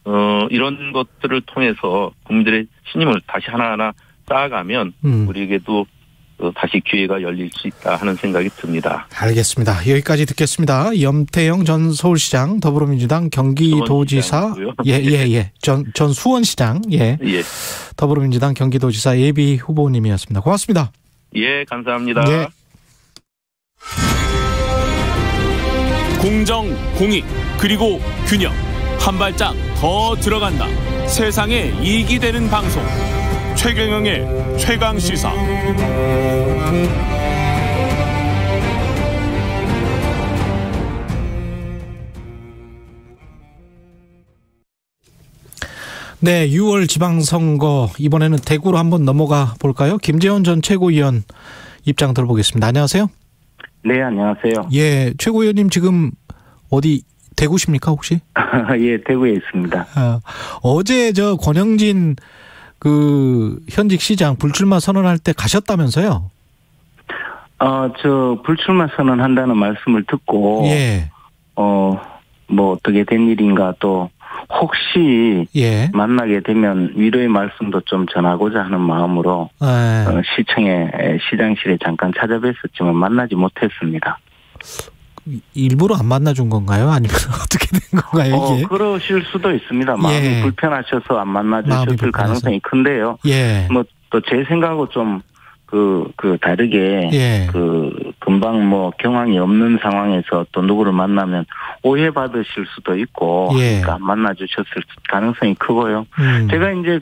이런 것들을 통해서 국민들의 신임을 다시 하나하나 쌓아가면 우리에게도 다시 기회가 열릴 수 있다 하는 생각이 듭니다. 알겠습니다. 여기까지 듣겠습니다. 염태영 전 서울시장, 더불어민주당 경기도지사, 예. 전 수원시장, 예. 더불어민주당 경기도지사 예비 후보님이었습니다. 고맙습니다. 예, 감사합니다. 예. 공정, 공익, 그리고 균형. 한 발짝 더 들어간다. 세상에 이익이 되는 방송. 최경영의 최강시사. 네, 6월 지방선거 이번에는 대구로 한번 넘어가 볼까요? 김재원 전 최고위원 입장 들어보겠습니다. 안녕하세요. 네, 안녕하세요. 예, 최고위원님 지금 어디 대구십니까 혹시? 예, 대구에 있습니다. 어제 권영진 현직 시장 불출마 선언할 때 가셨다면서요? 불출마 선언한다는 말씀을 듣고, 예. 어떻게 된 일인가 또, 혹시, 예. 만나게 되면 위로의 말씀도 좀 전하고자 하는 마음으로, 시청에, 시장실에 잠깐 찾아뵀었지만 만나지 못했습니다. 일부러 안 만나준 건가요? 아니면 어떻게 된 건가요, 이게? 그러실 수도 있습니다. 마음이 불편하셔서 안 만나주셨을 가능성이 큰데요. 예. 또 제 생각하고 좀, 다르게, 예. 금방 경황이 없는 상황에서 또 누구를 만나면 오해받으실 수도 있고, 예. 그러니까 안 만나주셨을 가능성이 크고요. 제가 이제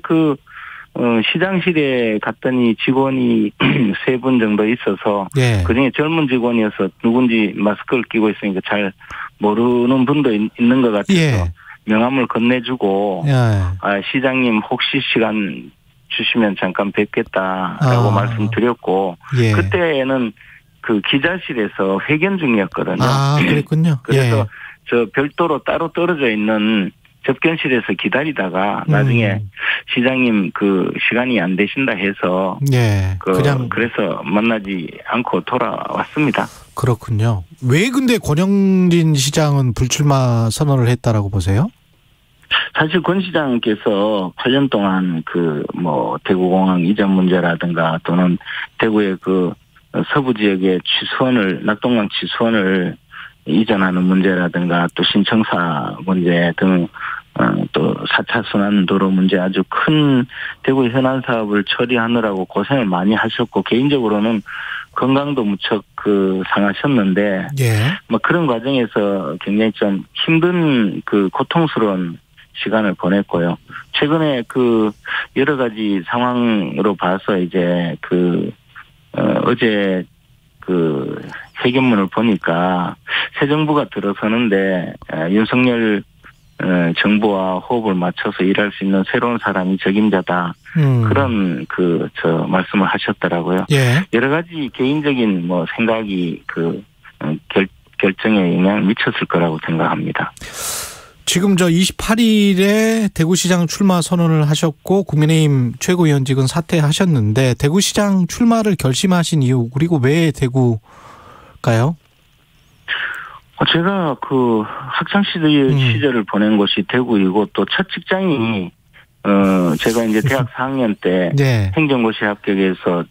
시장실에 갔더니 직원이 3분 정도 있어서, 예. 그중에 젊은 직원이어서 누군지 마스크를 끼고 있으니까 잘 모르는 분도 있는 것 같아서, 예. 명함을 건네주고, 예. 시장님 혹시 시간 주시면 잠깐 뵙겠다라고 말씀드렸고, 예. 그때는 기자실에서 회견 중이었거든요. 그랬군요. 그래서 예. 저 별도로 따로 떨어져 있는 접견실에서 기다리다가 나중에 시장님 시간이 안 되신다 해서 예. 그래서 만나지 않고 돌아왔습니다. 그렇군요. 왜 근데 권영진 시장은 불출마 선언을 했다라고 보세요? 사실 권 시장께서 8년 동안 대구공항 이전 문제라든가 또는 대구의 서부 지역의 낙동강 취수원을 이전하는 문제라든가 또 신청사 문제 등 또 4차 순환도로 문제 아주 큰 대구 현안 사업을 처리하느라고 고생을 많이 하셨고 개인적으로는 건강도 무척 상하셨는데 예. 그런 과정에서 굉장히 좀 힘든 고통스러운 시간을 보냈고요. 최근에 여러 가지 상황으로 봐서 이제 어제 회견문을 보니까 새 정부가 들어서는데 윤석열 정부와 호흡을 맞춰서 일할 수 있는 새로운 사람이 적임자다. 그런 말씀을 하셨더라고요. 예. 여러 가지 개인적인 생각이 결정에 영향을 미쳤을 거라고 생각합니다. 지금 28일에 대구시장 출마 선언을 하셨고 국민의힘 최고위원직은 사퇴하셨는데 대구시장 출마를 결심하신 이유 그리고 왜 대구일까요? 제가 학창 시절을 보낸 곳이 대구이고 또 첫 직장이 제가 이제 대학 4학년 때 네. 행정고시 합격해서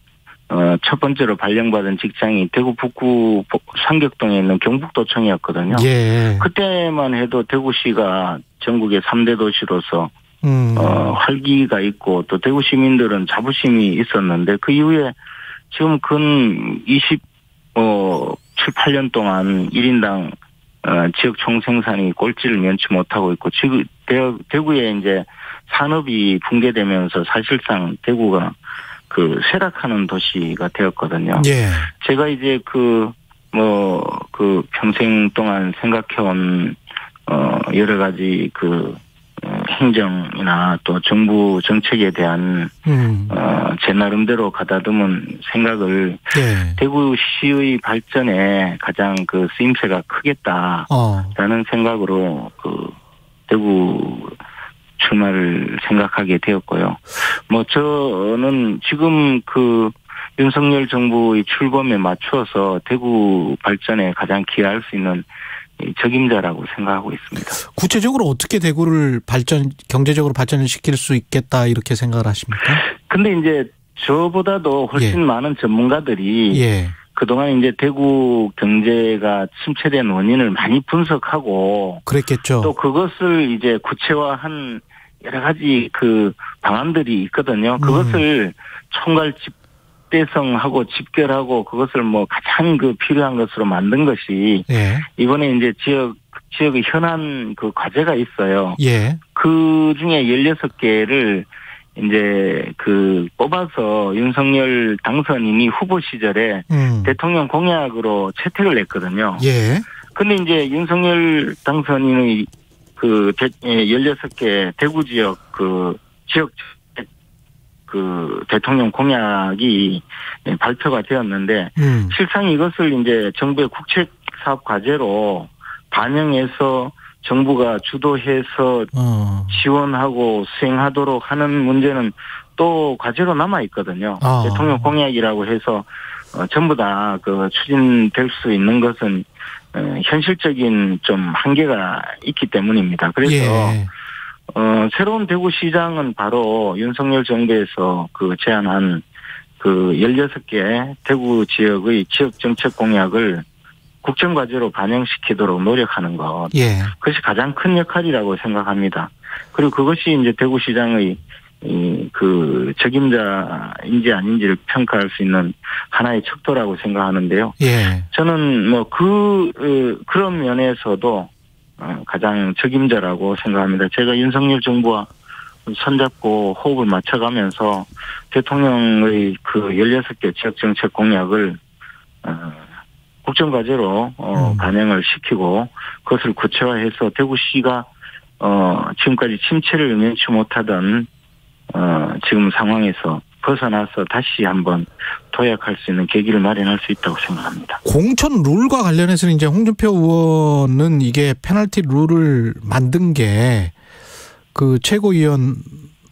첫 번째로 발령받은 직장이 대구 북구 상격동에 있는 경북도청이었거든요. 예. 그때만 해도 대구시가 전국의 3대 도시로서 활기가 있고 또 대구 시민들은 자부심이 있었는데 그 이후에 지금 근 7, 8년 동안 1인당 지역 총생산이 꼴찌를 면치 못하고 있고 지금 대구에 이제 산업이 붕괴되면서 사실상 대구가 쇠락하는 도시가 되었거든요. 예. 제가 이제 평생 동안 생각해온 여러 가지 행정이나 또 정부 정책에 대한 제 나름대로 가다듬은 생각을 대구시의 발전에 가장 쓰임새가 크겠다라는 생각으로 대구 출마를 생각하게 되었고요. 저는 지금 윤석열 정부의 출범에 맞추어서 대구 발전에 가장 기여할 수 있는 적임자라고 생각하고 있습니다. 구체적으로 어떻게 대구를 경제적으로 발전을 시킬 수 있겠다 이렇게 생각을 하십니까? 근데 이제 저보다도 훨씬 많은 전문가들이 그동안 이제 대구 경제가 침체된 원인을 많이 분석하고 그랬겠죠. 또 그것을 이제 구체화한 여러 가지 방안들이 있거든요. 그것을 총괄 집대성하고 집결하고 그것을 가장 필요한 것으로 만든 것이 이번에 이제 지역의 현안 과제가 있어요. 그 중에 16개를 이제 뽑아서 윤석열 당선인이 후보 시절에 대통령 공약으로 채택을 했거든요. 근데 이제 윤석열 당선인의 16개 대구 지역 지역 대통령 공약이 발표가 되었는데 실상 이것을 이제 정부의 국책 사업 과제로 반영해서 정부가 주도해서 지원하고 수행하도록 하는 문제는 또 과제로 남아 있거든요. 대통령 공약이라고 해서 전부 다 추진될 수 있는 것은 현실적인 좀 한계가 있기 때문입니다. 그래서 새로운 대구시장은 바로 윤석열 정부에서 제안한 16개 대구 지역의 지역 정책 공약을 국정과제로 반영시키도록 노력하는 것. 그것이 가장 큰 역할이라고 생각합니다. 그리고 그것이 이제 대구시장의 적임자인지 아닌지를 평가할 수 있는 하나의 척도라고 생각하는데요. 저는 그런 면에서도 가장 적임자라고 생각합니다. 제가 윤석열 정부와 손잡고 호흡을 맞춰가면서 대통령의 16개 지역정책 공약을 국정과제로 반영을 시키고 그것을 구체화해서 대구시가 지금까지 침체를 면치 못하던 지금 상황에서 벗어나서 다시 한번 도약할 수 있는 계기를 마련할 수 있다고 생각합니다. 공천 룰과 관련해서는 이제 홍준표 의원은 이게 페널티 룰을 만든 게 최고위원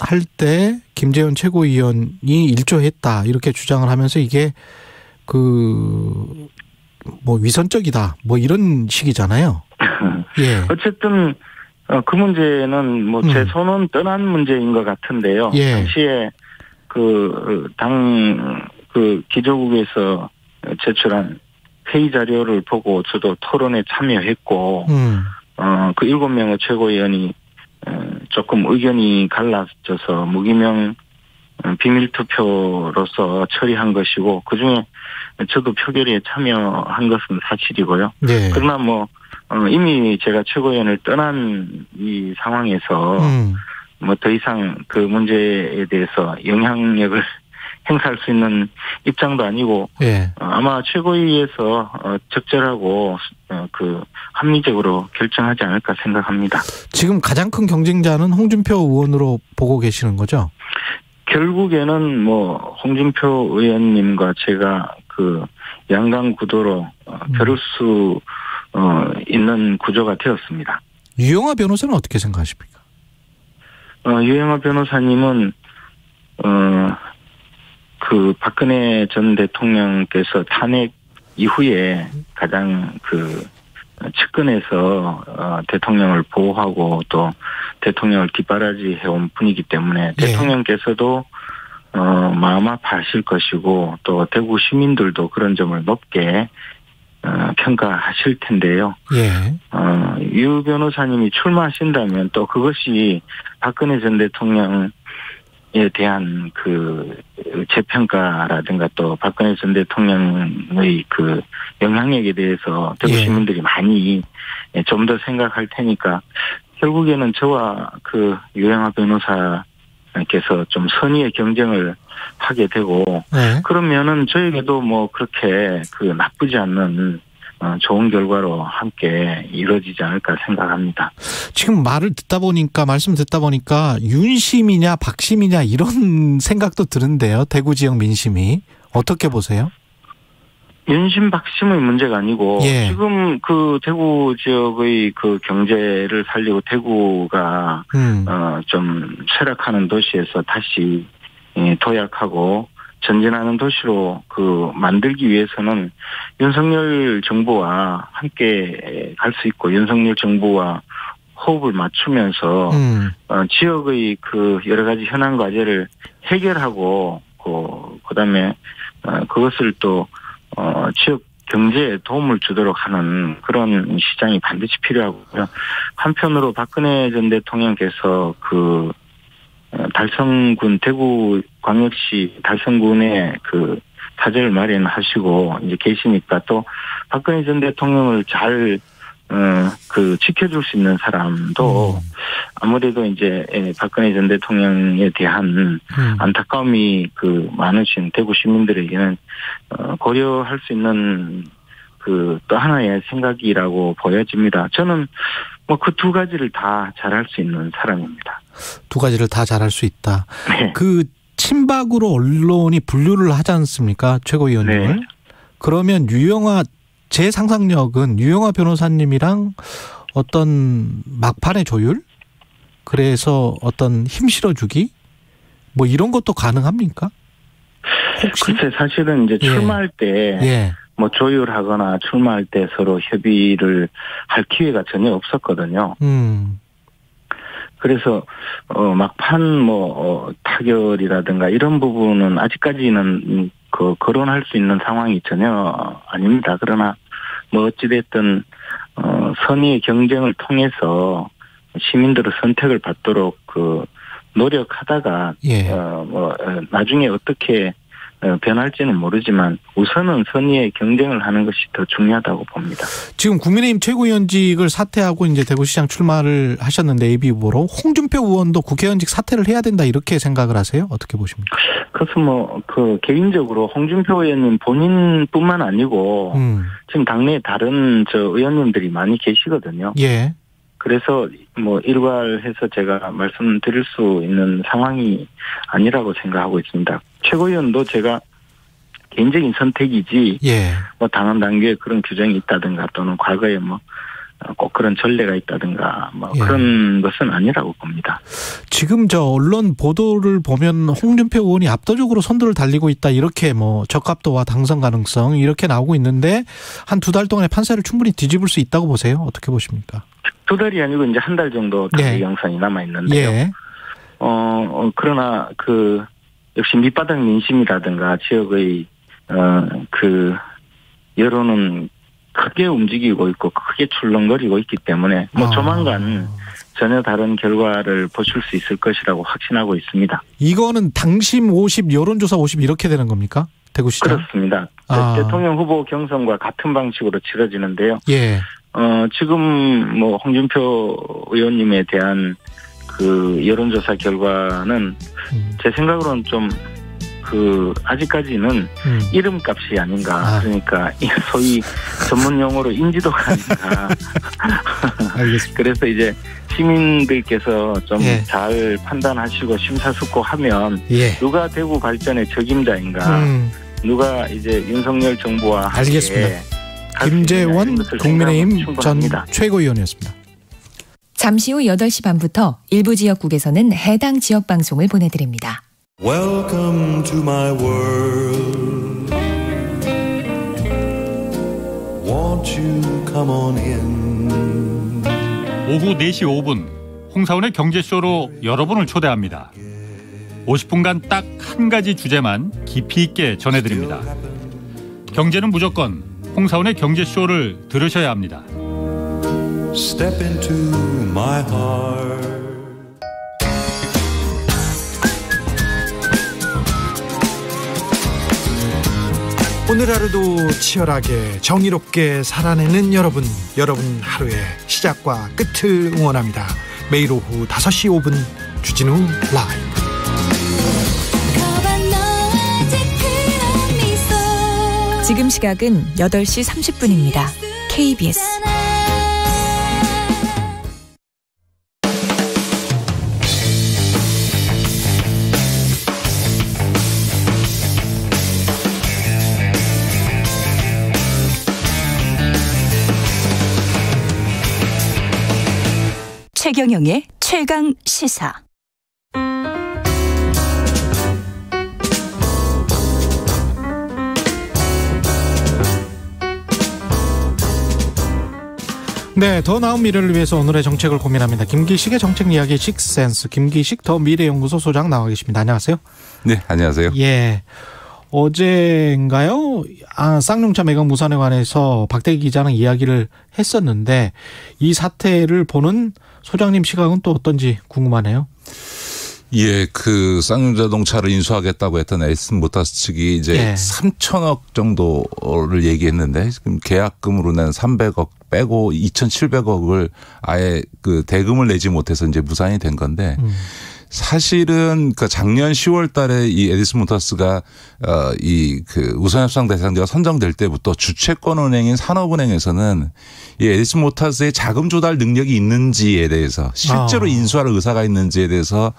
할 때 김재현 최고위원이 일조했다 이렇게 주장을 하면서 이게 위선적이다 이런 식이잖아요. 어쨌든 그 문제는 제 손은 떠난 문제인 것 같은데요. 당시에 당 기조국에서 제출한 회의 자료를 보고 저도 토론에 참여했고 7명의 최고위원이 조금 의견이 갈라져서 무기명 비밀투표로서 처리한 것이고 그중에 저도 표결에 참여한 것은 사실이고요. 그러나 이미 제가 최고위원을 떠난 이 상황에서 더 이상 그 문제에 대해서 영향력을 행사할 수 있는 입장도 아니고 아마 최고위에서 적절하고 합리적으로 결정하지 않을까 생각합니다. 지금 가장 큰 경쟁자는 홍준표 의원으로 보고 계시는 거죠? 결국에는 홍준표 의원님과 제가 양강 구도로 겨룰 수 있는 구조가 되었습니다. 유영하 변호사는 어떻게 생각하십니까? 유영하 변호사님은 박근혜 전 대통령께서 탄핵 이후에 가장 측근에서 대통령을 보호하고 또 대통령을 뒷바라지 해온 분이기 때문에 대통령께서도 마음 아파하실 것이고 또 대구 시민들도 그런 점을 높게 평가하실 텐데요. 예. 유 변호사님이 출마하신다면 또 그것이 박근혜 전 대통령에 대한 그 재평가라든가 또 박근혜 전 대통령의 그 영향력에 대해서 대구 시민들이 많이 좀 더 생각할 테니까 결국에는 저와 그 유영하 변호사께서 좀 선의의 경쟁을 하게 되고 그러면은 저에게도 뭐 그렇게 그 나쁘지 않는 좋은 결과로 함께 이루어지지 않을까 생각합니다. 지금 말씀 듣다 보니까 윤심이냐 박심이냐 이런 생각도 드는데요. 대구 지역 민심이 어떻게 보세요? 윤심 박심의 문제가 아니고 지금 그 대구 지역의 그 경제를 살리고 대구가 좀 쇠락하는 도시에서 다시 도약하고 전진하는 도시로 그 만들기 위해서는 윤석열 정부와 함께 갈 수 있고 윤석열 정부와 호흡을 맞추면서 지역의 그 여러 가지 현안 과제를 해결하고 그다음에 그것을 또 지역 경제에 도움을 주도록 하는 그런 시장이 반드시 필요하고요. 한편으로 박근혜 전 대통령께서 그 달성군 대구광역시 달성군에 그 사저를 마련하시고 이제 계시니까 또 박근혜 전 대통령을 잘 그 지켜줄 수 있는 사람도 아무래도 이제 박근혜 전 대통령에 대한 안타까움이 그 많으신 대구 시민들에게는 고려할 수 있는 그 또 하나의 생각이라고 보여집니다. 저는 뭐 그 두 가지를 다 잘할 수 있는 사람입니다. 두 가지를 다 잘할 수 있다. 네. 그 친박으로 언론이 분류를 하지 않습니까? 최고위원님을. 그러면 제 상상력은 유영하 변호사님이랑 어떤 막판의 조율? 그래서 어떤 힘 실어주기? 뭐 이런 것도 가능합니까? 혹시? 글쎄 사실은 이제 출마할 때 뭐 조율하거나 출마할 때 서로 협의를 할 기회가 전혀 없었거든요. 그래서 막판 타결이라든가 이런 부분은 아직까지는 거론할 수 있는 상황이 전혀 아닙니다. 그러나 뭐 어찌됐든 선의의 경쟁을 통해서 시민들의 선택을 받도록 노력하다가 나중에 어떻게 변할지는 모르지만 우선은 선의의 경쟁을 하는 것이 더 중요하다고 봅니다. 지금 국민의힘 최고위원직을 사퇴하고 이제 대구시장 출마를 하셨는데 예비 후보로 홍준표 의원도 국회의원직 사퇴를 해야 된다 이렇게 생각을 하세요? 어떻게 보십니까? 그것은 개인적으로 홍준표 의원님 본인뿐만 아니고 지금 당내에 다른 의원님들이 많이 계시거든요. 예. 그래서 일괄해서 제가 말씀드릴 수 있는 상황이 아니라고 생각하고 있습니다. 최고위원도 제가 개인적인 선택이지, 당헌 당규에 그런 규정이 있다든가 또는 과거에 꼭 그런 전례가 있다든가 그런 것은 아니라고 봅니다. 지금 언론 보도를 보면 홍준표 의원이 압도적으로 선두를 달리고 있다 이렇게 적합도와 당선 가능성 이렇게 나오고 있는데 한 2달 동안의 판세를 충분히 뒤집을 수 있다고 보세요? 어떻게 보십니까? 2달이 아니고 이제 한 달 정도 영상이 남아 있는데요. 그러나 역시 밑바닥 민심이라든가 지역의 여론은 크게 움직이고 있고 크게 출렁거리고 있기 때문에 조만간 전혀 다른 결과를 보실 수 있을 것이라고 확신하고 있습니다. 이거는 당심 50, 여론조사 50 이렇게 되는 겁니까? 대구시장? 그렇습니다. 대통령 후보 경선과 같은 방식으로 치러지는데요. 지금 홍준표 의원님에 대한 여론조사 결과는 제 생각으로는 좀 아직까지는 이름값이 아닌가. 그러니까 소위 전문 용어로 인지도가 아닌가. 알겠습니다. 그래서 이제 시민들께서 좀 잘 판단하시고 심사숙고하면 누가 대구 발전의 적임자인가. 누가 이제 윤석열 정부와 알겠습니다. 김재원 국민의힘 전 최고위원이었습니다. 잠시 후 8시 반부터 일부 지역국에서는 해당 지역 방송을 보내드립니다. Welcome to my world. Won't you come on in? 오후 4시 5분 홍사원의 경제쇼로 여러분을 초대합니다. 50분간 딱 한 가지 주제만 깊이 있게 전해드립니다. 경제는 무조건 홍사원의 경제쇼를 들으셔야 합니다. Step into my heart. 오늘 하루도 치열하게 정의롭게 살아내는 여러분 하루의 시작과 끝을 응원합니다. 매일 오후 5시 5분 주진우 라이브. 지금 시각은 8시 30분입니다. KBS 최경영의 최강 시사. 네, 더 나은 미래를 위해서 오늘의 정책을 고민합니다. 김기식의 정책 이야기 식센스. 김기식 더 미래연구소 소장 나와 계십니다. 안녕하세요. 네, 안녕하세요. 예. 어제인가요? 쌍용차 매각 무산에 관해서 박대기 기자랑 이야기를 했었는데 이 사태를 보는 소장님 시각은 또 어떤지 궁금하네요. 예, 그 쌍용자동차를 인수하겠다고 했던 에디슨모터스 측이 이제 3천억 정도를 얘기했는데 지금 계약금으로 낸 300억 빼고 2,700억을 아예 그 대금을 내지 못해서 이제 무산이 된 건데 사실은 그 작년 10월 달에 이 에디슨모터스가 이 그 우선협상 대상자가 선정될 때부터 주채권 은행인 산업은행에서는 이 에디슨모터스의 자금 조달 능력이 있는지에 대해서 실제로 인수할 의사가 있는지에 대해서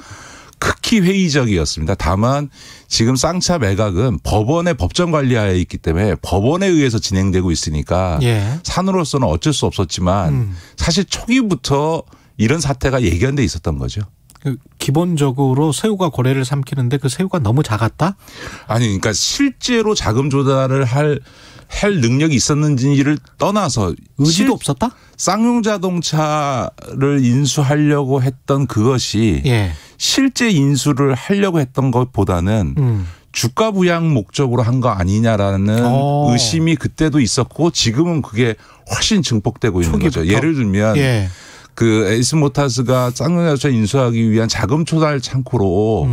극히 회의적이었습니다. 다만 지금 쌍차 매각은 법원의 법정 관리하에 있기 때문에 법원에 의해서 진행되고 있으니까 산으로서는 어쩔 수 없었지만 사실 초기부터 이런 사태가 예견돼 있었던 거죠. 기본적으로 새우가 고래를 삼키는데 그 새우가 너무 작았다? 아니, 그러니까 실제로 자금 조달을 할 능력이 있었는지를 떠나서 의지도 없었다? 쌍용자동차를 인수하려고 했던 그것이 실제 인수를 하려고 했던 것보다는 주가 부양 목적으로 한 거 아니냐라는 의심이 그때도 있었고 지금은 그게 훨씬 증폭되고 있는 거죠. 예를 들면 그 에디슨모터스가 쌍용자동차 인수하기 위한 자금 조달 창구로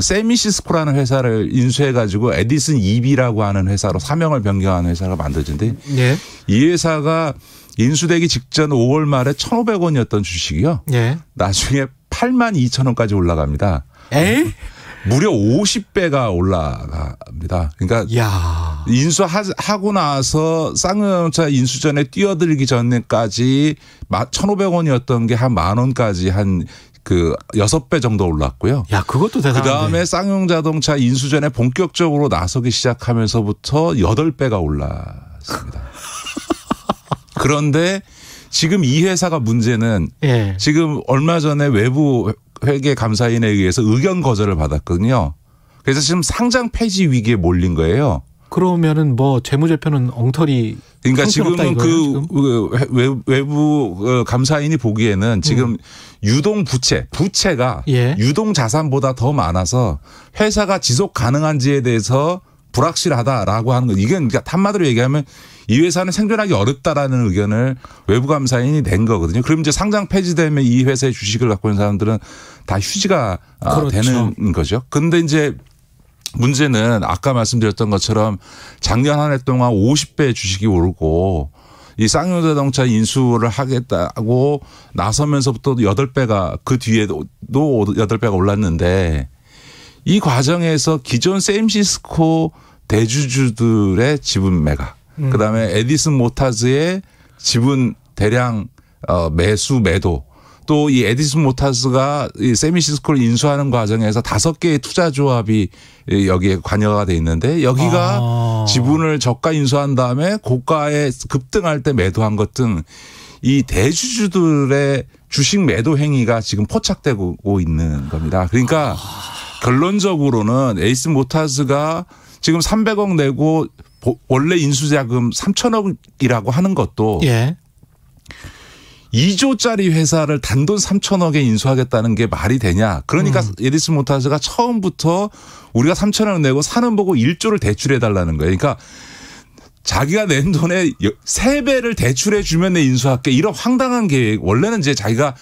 세미시스코라는 회사를 인수해가지고 에디슨 EB라고 하는 회사로 사명을 변경하는 회사가 만들어진데 이 회사가 인수되기 직전 5월 말에 1,500원이었던 주식이요. 나중에 82,000원까지 올라갑니다. 무려 50배가 올라갑니다. 그러니까 인수하고 나서 쌍용자동차 인수 전에 뛰어들기 전에까지 1,500원이었던 게 한 10,000원까지 한 그 6배 정도 올랐고요. 야, 그것도 대단한데. 그다음에 쌍용자동차 인수 전에 본격적으로 나서기 시작하면서부터 8배가 올랐습니다. 그런데 지금 이 회사가 문제는 지금 얼마 전에 외부 회계 감사인에 의해서 의견 거절을 받았거든요. 그래서 지금 상장 폐지 위기에 몰린 거예요. 그러면은 뭐 재무제표는 엉터리. 그러니까 지금은 외부 감사인이 보기에는 지금 유동 부채가 유동 자산보다 더 많아서 회사가 지속 가능한지에 대해서 불확실하다라고 하는 거. 이게 그러니까 한마디로 얘기하면 이 회사는 생존하기 어렵다라는 의견을 외부 감사인이 낸 거거든요. 그럼 이제 상장 폐지되면 이 회사의 주식을 갖고 있는 사람들은 다 휴지가 되는 거죠. 그런데 이제 문제는 아까 말씀드렸던 것처럼 작년 한 해 동안 50배 주식이 오르고 이 쌍용자동차 인수를 하겠다고 나서면서부터 8배가 그 뒤에도 8배가 올랐는데 이 과정에서 기존 세임시스코 대주주들의 지분 매각, 그다음에 에디슨 모터스의 지분 대량 매수 매도, 또 이 에디슨 모터스가 이 세미시스코를 인수하는 과정에서 5개의 투자 조합이 여기에 관여가 돼 있는데 여기가 지분을 저가 인수한 다음에 고가에 급등할 때 매도한 것 등 이 대주주들의 주식 매도 행위가 지금 포착되고 있는 겁니다. 그러니까 결론적으로는 에디슨 모터스가 지금 300억 내고 원래 인수자금 3,000억이라고 하는 것도 2조짜리 회사를 단돈 3천억에 인수하겠다는 게 말이 되냐. 그러니까 에디슨 모터스가 처음부터 우리가 3천억 내고 사는 보고 1조를 대출해달라는 거예요. 그러니까 자기가 낸 돈의 3배를 대출해 주면 내 인수할게. 이런 황당한 계획. 원래는 이제 자기가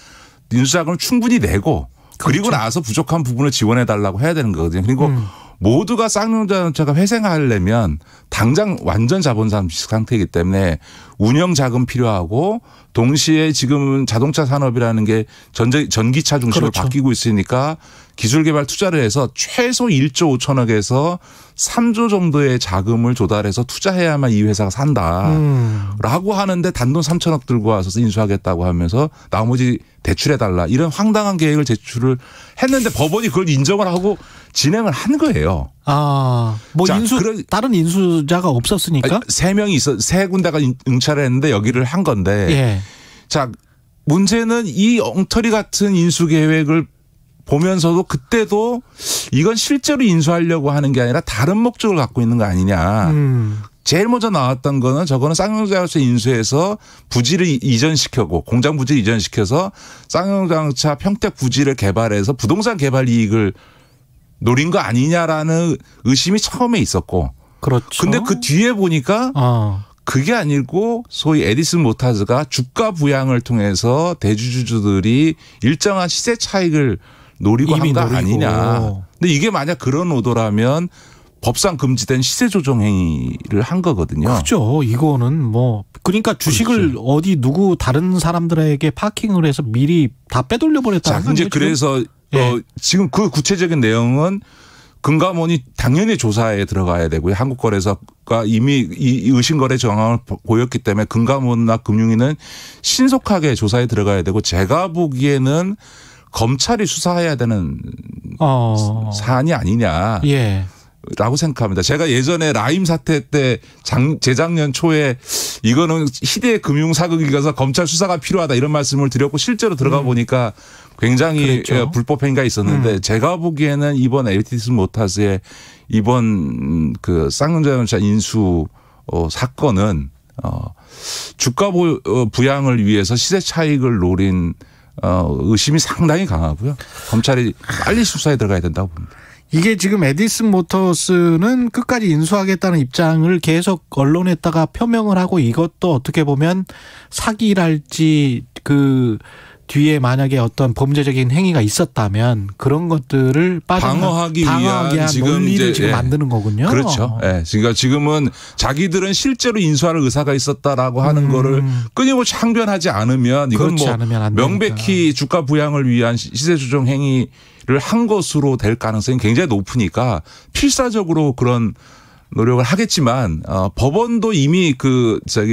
인수자금을 충분히 내고 그리고 그렇죠. 나서 부족한 부분을 지원해 달라고 해야 되는 거거든요. 그리고 모두가 쌍용자동차가 회생하려면 당장 완전 자본 상태이기 때문에 운영 자금 필요하고 동시에 지금 자동차 산업이라는 게 전기차 중심으로 그렇죠. 바뀌고 있으니까 기술 개발 투자를 해서 최소 1조 5천억에서 3조 정도의 자금을 조달해서 투자해야만 이 회사가 산다라고 하는데 단돈 3천억 들고 와서 인수하겠다고 하면서 나머지 대출해달라 이런 황당한 계획을 제출을 했는데 법원이 그걸 인정을 하고 진행을 한 거예요. 뭐 자, 다른 인수자가 없었으니까? 3명이 세 군데가 응찰을 했는데 여기를 한 건데. 예. 자, 문제는 이 엉터리 같은 인수 계획을 보면서도 그때도 이건 실제로 인수하려고 하는 게 아니라 다른 목적을 갖고 있는 거 아니냐. 제일 먼저 나왔던 거는 저거는 쌍용자동차 인수해서 부지를 이전시켜고 공장 부지를 이전시켜서 쌍용자동차 평택 부지를 개발해서 부동산 개발 이익을 노린 거 아니냐라는 의심이 처음에 있었고. 그렇죠. 근데 그 뒤에 보니까 그게 아니고 소위 에디슨 모터스가 주가 부양을 통해서 대주주들이 일정한 시세 차익을 노리고 한 거 아니냐. 근데 이게 만약 그런 의도라면 법상 금지된 시세 조정 행위를 한 거거든요. 그렇죠. 이거는 뭐 그러니까 주식을 그렇죠. 어디 누구 다른 사람들에게 파킹을 해서 미리 다 빼돌려 버렸다는 거죠. 이제 그래서 지금 그 구체적인 내용은 금감원이 당연히 조사에 들어가야 되고요. 한국거래소가 이미 이 의심거래 정황을 보였기 때문에 금감원이나 금융위는 신속하게 조사에 들어가야 되고 제가 보기에는 검찰이 수사해야 되는 사안이 아니냐. 예. 라고 생각합니다. 제가 예전에 라임 사태 때 재작년 초에 이거는 희대의 금융사극이라서 검찰 수사가 필요하다 이런 말씀을 드렸고 실제로 들어가 보니까 굉장히 그랬죠. 불법 행위가 있었는데 제가 보기에는 이번 에디슨 모터스의 이번 그 쌍용자동차 인수 사건은 주가 부양을 위해서 시세 차익을 노린 의심이 상당히 강하고요. 검찰이 빨리 수사에 들어가야 된다고 봅니다. 이게 지금 에디슨 모터스는 끝까지 인수하겠다는 입장을 계속 언론에다가 표명을 하고 이것도 어떻게 보면 사기랄지 그 뒤에 만약에 어떤 범죄적인 행위가 있었다면 그런 것들을 방어하기 위한 지금 논리를 지금 만드는 거군요. 그렇죠. 예. 그러니까 지금은 자기들은 실제로 인수할 의사가 있었다라고 하는 거를 끊임없이 항변하지 않으면 이건 뭐 명백히 주가 부양을 위한 시세 조정 행위를 한 것으로 될 가능성이 굉장히 높으니까 필사적으로 그런 노력을 하겠지만 법원도 이미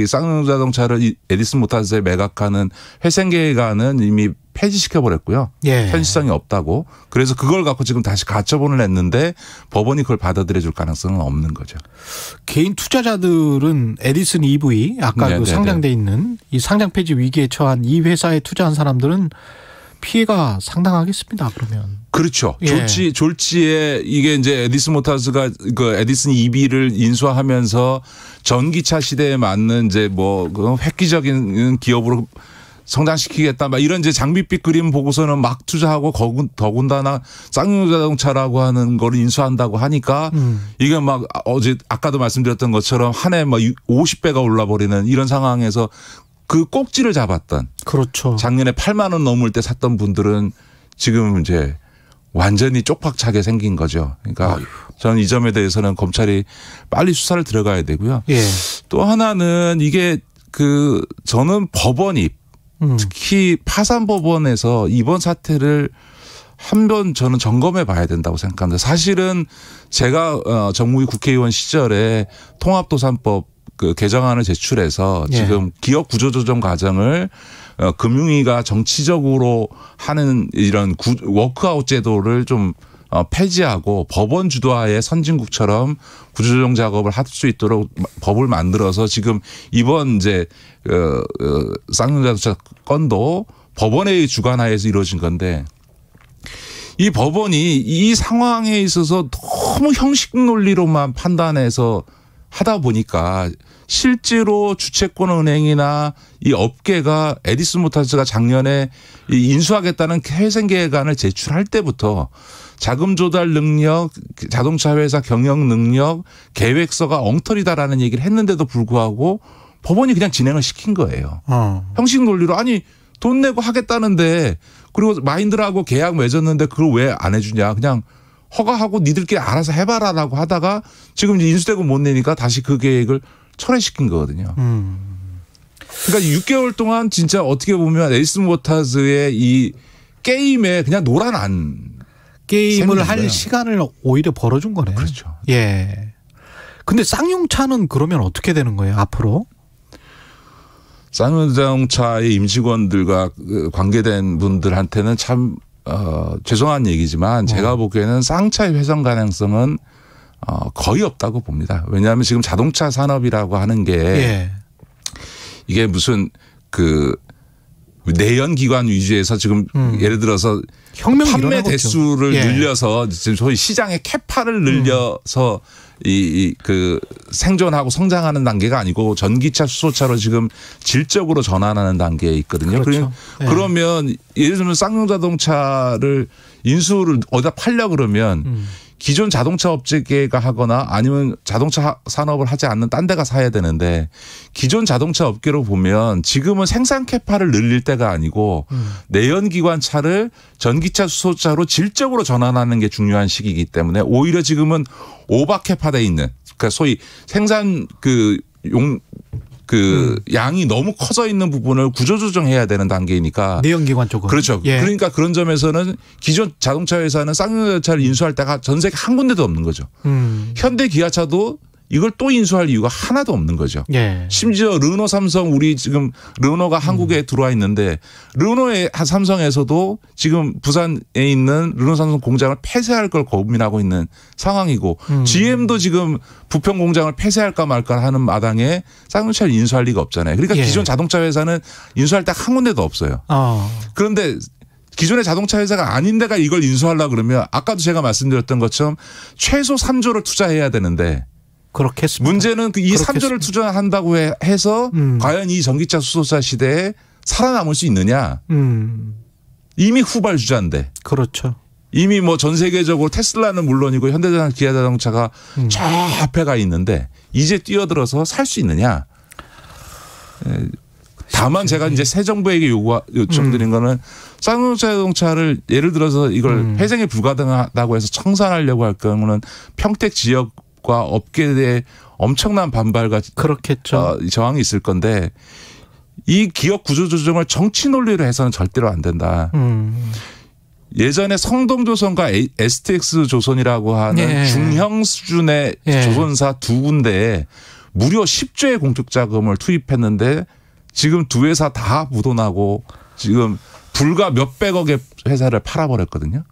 쌍용자동차를 에디슨 모터스에 매각하는 회생계획안은 이미 폐지시켜 버렸고요. 예. 현실성이 없다고. 그래서 그걸 갖고 지금 다시 가처분을 했는데 법원이 그걸 받아들여 줄 가능성은 없는 거죠. 개인 투자자들은 에디슨 EV 아까 그 상장돼 있는 이 상장 폐지 위기에 처한 이 회사에 투자한 사람들은 피해가 상당하겠습니다. 그러면. 그렇죠. 예. 졸지에 이게 이제 에디슨 모터스가 그 에디슨 EV를 인수하면서 전기차 시대에 맞는 이제 뭐 획기적인 기업으로 성장시키겠다. 막 이런 이제 장밋빛 그림 보고서는 막 투자하고 더군다나 쌍용자동차라고 하는 걸 인수한다고 하니까 이게 막 어제 아까도 말씀드렸던 것처럼 한 해 막 50배가 올라버리는 이런 상황에서 그 꼭지를 잡았던. 그렇죠. 작년에 8만 원 넘을 때 샀던 분들은 지금 이제 완전히 쪽박차게 생긴 거죠. 그러니까 저는 이 점에 대해서는 검찰이 빨리 수사를 들어가야 되고요. 예. 또 하나는 이게 저는 법원이 특히 파산법원에서 이번 사태를 한번 저는 점검해 봐야 된다고 생각합니다. 사실은 제가 정무위 국회의원 시절에 통합도산법 개정안을 제출해서 지금 기업 구조조정 과정을 금융위가 정치적으로 하는 이런 워크아웃 제도를 좀 폐지하고 법원 주도하에 선진국처럼 구조조정 작업을 할 수 있도록 법을 만들어서 지금 이번 이제 쌍용자동차 건도 법원의 주관하에서 이루어진 건데 이 법원이 이 상황에 있어서 너무 형식 논리로만 판단해서 하다 보니까 실제로 주채권 은행이나 이 업계가 에디슨 모터스가 작년에 이 인수하겠다는 회생 계획안을 제출할 때부터 자금 조달 능력, 자동차 회사 경영 능력, 계획서가 엉터리다라는 얘기를 했는데도 불구하고 법원이 그냥 진행을 시킨 거예요. 형식 논리로 아니 돈 내고 하겠다는데 그리고 마인드라고 계약 맺었는데 그걸 왜 안 해주냐. 그냥 허가하고 니들끼리 알아서 해봐라라고 하다가 지금 이제 인수되고 못 내니까 다시 그 계획을 철회시킨 거거든요. 그러니까 6개월 동안 진짜 어떻게 보면 에디슨 모터스의 이 게임에 그냥 놀아난 게임을 할 셈인데요. 시간을 오히려 벌어준 거네요. 그렇죠. 예. 근데 쌍용차는 그러면 어떻게 되는 거예요 앞으로? 쌍용자동차의 임직원들과 관계된 분들한테는 참 죄송한 얘기지만 제가 보기에는 쌍차의 훼손 가능성은 거의 없다고 봅니다. 왜냐하면 지금 자동차 산업이라고 하는 게 예. 이게 무슨 그 내연 기관 위주에서 지금 예를 들어서 판매 대수를 예. 늘려서 지금 소위 시장의 캐파를 늘려서 그 생존하고 성장하는 단계가 아니고 전기차 수소차로 지금 질적으로 전환하는 단계에 있거든요. 그렇죠. 예. 그러면 예를 들면 쌍용자동차를 인수를 어디다 팔려 그러면 기존 자동차 업체가 하거나 아니면 자동차 산업을 하지 않는 딴 데가 사야 되는데 기존 자동차 업계로 보면 지금은 생산 캐파를 늘릴 때가 아니고 내연기관 차를 전기차 수소차로 질적으로 전환하는 게 중요한 시기이기 때문에 오히려 지금은 오버 캐파돼 있는 그러니까 소위 생산 양이 너무 커져 있는 부분을 구조조정해야 되는 단계이니까. 내연기관 쪽은. 그렇죠. 예. 그러니까 그런 점에서는 기존 자동차 회사는 쌍용자동차를 인수할 때가 전 세계 한 군데도 없는 거죠. 현대 기아차도 이걸 또 인수할 이유가 하나도 없는 거죠. 예. 심지어 르노 삼성 우리 지금 르노가 한국에 들어와 있는데 르노의 삼성에서도 지금 부산에 있는 르노 삼성 공장을 폐쇄할 걸 고민하고 있는 상황이고 GM도 지금 부평 공장을 폐쇄할까 말까 하는 마당에 쌍용차를 인수할 리가 없잖아요. 그러니까 예. 기존 자동차 회사는 인수할 때 한 군데도 없어요. 그런데 기존의 자동차 회사가 아닌 데가 이걸 인수하려고 그러면 아까도 제가 말씀드렸던 것처럼 최소 3조를 투자해야 되는데 그렇겠습니다. 문제는 이 3조를 투자한다고 해서 과연 이 전기차 수소차 시대에 살아남을 수 있느냐. 이미 후발주자인데. 그렇죠. 이미 뭐 전 세계적으로 테슬라는 물론이고 현대자동차, 기아자동차가 저 앞에 가 있는데 이제 뛰어들어서 살 수 있느냐. 다만 제가 이제 새 정부에게 요청드린 거는 쌍용차 자동차를 예를 들어서 이걸 회생이 불가능하다고 해서 청산하려고 할 경우는 평택 지역 과 업계에 엄청난 반발과 그렇겠죠. 저항이 있을 건데 이 기업 구조조정을 정치 논리로 해서는 절대로 안 된다. 예전에 성동조선과 STX 조선이라고 하는 중형 수준의 조선사 두 군데에 무려 10조의 공적자금을 투입했는데 지금 두 회사 다 묻어나고 지금 불과 몇백억의 회사를 팔아버렸거든요.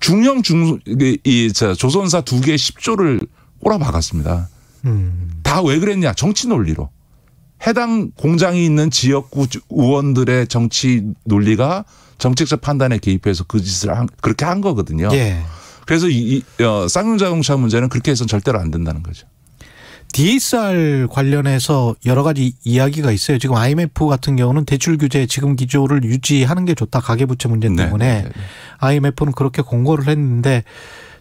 중형 조선사 두 개의 10조를 꼬라박았습니다. 다 왜 그랬냐? 정치 논리로. 해당 공장이 있는 지역구 의원들의 정치 논리가 정책적 판단에 개입해서 그 짓을 그렇게 한 거거든요. 예. 그래서 쌍용자동차 문제는 그렇게 해서는 절대로 안 된다는 거죠. DSR 관련해서 여러 가지 이야기가 있어요. 지금 IMF 같은 경우는 대출 규제 지금 기조를 유지하는 게 좋다. 가계부채 문제 때문에. 네. IMF는 그렇게 공고를 했는데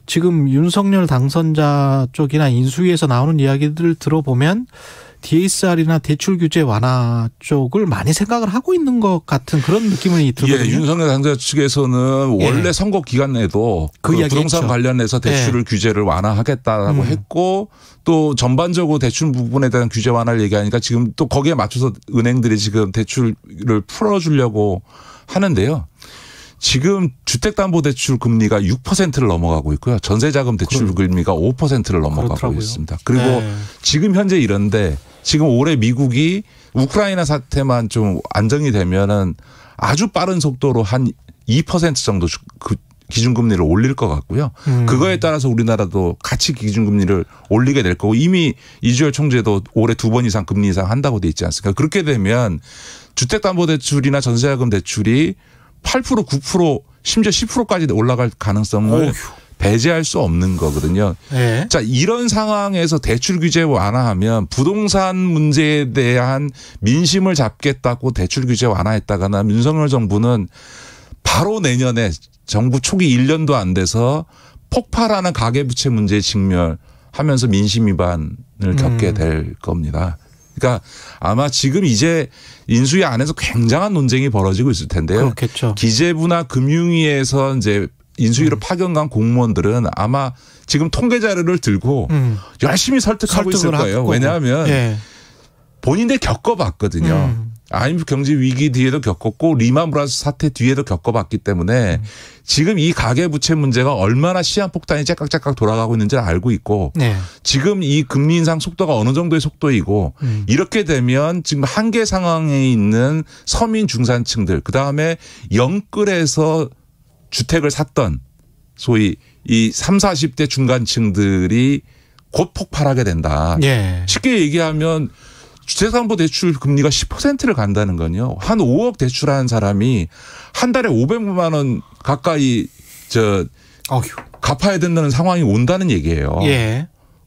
지금 윤석열 당선자 쪽이나 인수위에서 나오는 이야기들을 들어보면 DSR이나 대출 규제 완화 쪽을 많이 생각을 하고 있는 것 같은 그런 느낌이 들거든요. 예, 윤석열 당선자 측에서는 원래 선거 기간에도 그 부동산 했죠. 관련해서 대출을 규제를 완화하겠다라고 했고 또 전반적으로 대출 부분에 대한 규제 완화를 얘기하니까 지금 또 거기에 맞춰서 은행들이 지금 대출을 풀어주려고 하는데요. 지금 주택담보대출 금리가 6%를 넘어가고 있고요. 전세자금 대출 금리가 5%를 넘어가고 그렇더라고요. 있습니다. 그리고 지금 현재 이런데 지금 올해 미국이 우크라이나 사태만 좀 안정이 되면은 아주 빠른 속도로 한 2% 정도 그 기준금리를 올릴 것 같고요. 그거에 따라서 우리나라도 같이 기준금리를 올리게 될 거고 이미 이주열 총재도 올해 2번 이상 금리 인상 한다고 돼 있지 않습니까? 그렇게 되면 주택담보대출이나 전세자금 대출이 8%, 9%, 심지어 10%까지 올라갈 가능성을 배제할 수 없는 거거든요. 네. 자, 이런 상황에서 대출 규제 완화하면 부동산 문제에 대한 민심을 잡겠다고 대출 규제 완화했다가나 윤석열 정부는 바로 내년에 정부 초기 1년도 안 돼서 폭발하는 가계부채 문제에 직면하면서 민심 위반을 겪게 될 겁니다. 그러니까 아마 지금 이제 인수위 안에서 굉장한 논쟁이 벌어지고 있을 텐데요. 그렇겠죠. 기재부나 금융위에서 이제 인수위로 파견 간 공무원들은 아마 지금 통계 자료를 들고 열심히 설득하고 있을 거예요. 왜냐하면 본인들 겪어봤거든요. IMF 경제 위기 뒤에도 겪었고 리만 브라더스 사태 뒤에도 겪어봤기 때문에 지금 이 가계부채 문제가 얼마나 시한폭탄이 째깍째깍 돌아가고 있는지를 알고 있고 지금 이 금리 인상 속도가 어느 정도의 속도이고 이렇게 되면 지금 한계 상황에 있는 서민 중산층들 그다음에 영끌에서 주택을 샀던 소위 이 30, 40대 중간층들이 곧 폭발하게 된다. 쉽게 얘기하면 주택담보대출 금리가 10%를 간다는 건요. 한 5억 대출한 사람이 한 달에 500만 원 가까이 갚아야 된다는 상황이 온다는 얘기예요.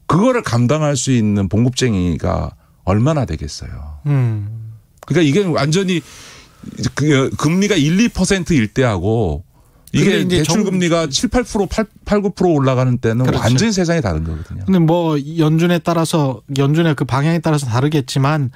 그거를 감당할 수 있는 봉급쟁이가 얼마나 되겠어요. 그러니까 이게 완전히 금리가 1, 2%일 때하고 이게 대출 금리가 7, 8%, 8, 9% 올라가는 때는 그렇죠. 완전히 세상이 다른 거거든요. 근데 뭐 연준의 그 방향에 따라서 다르겠지만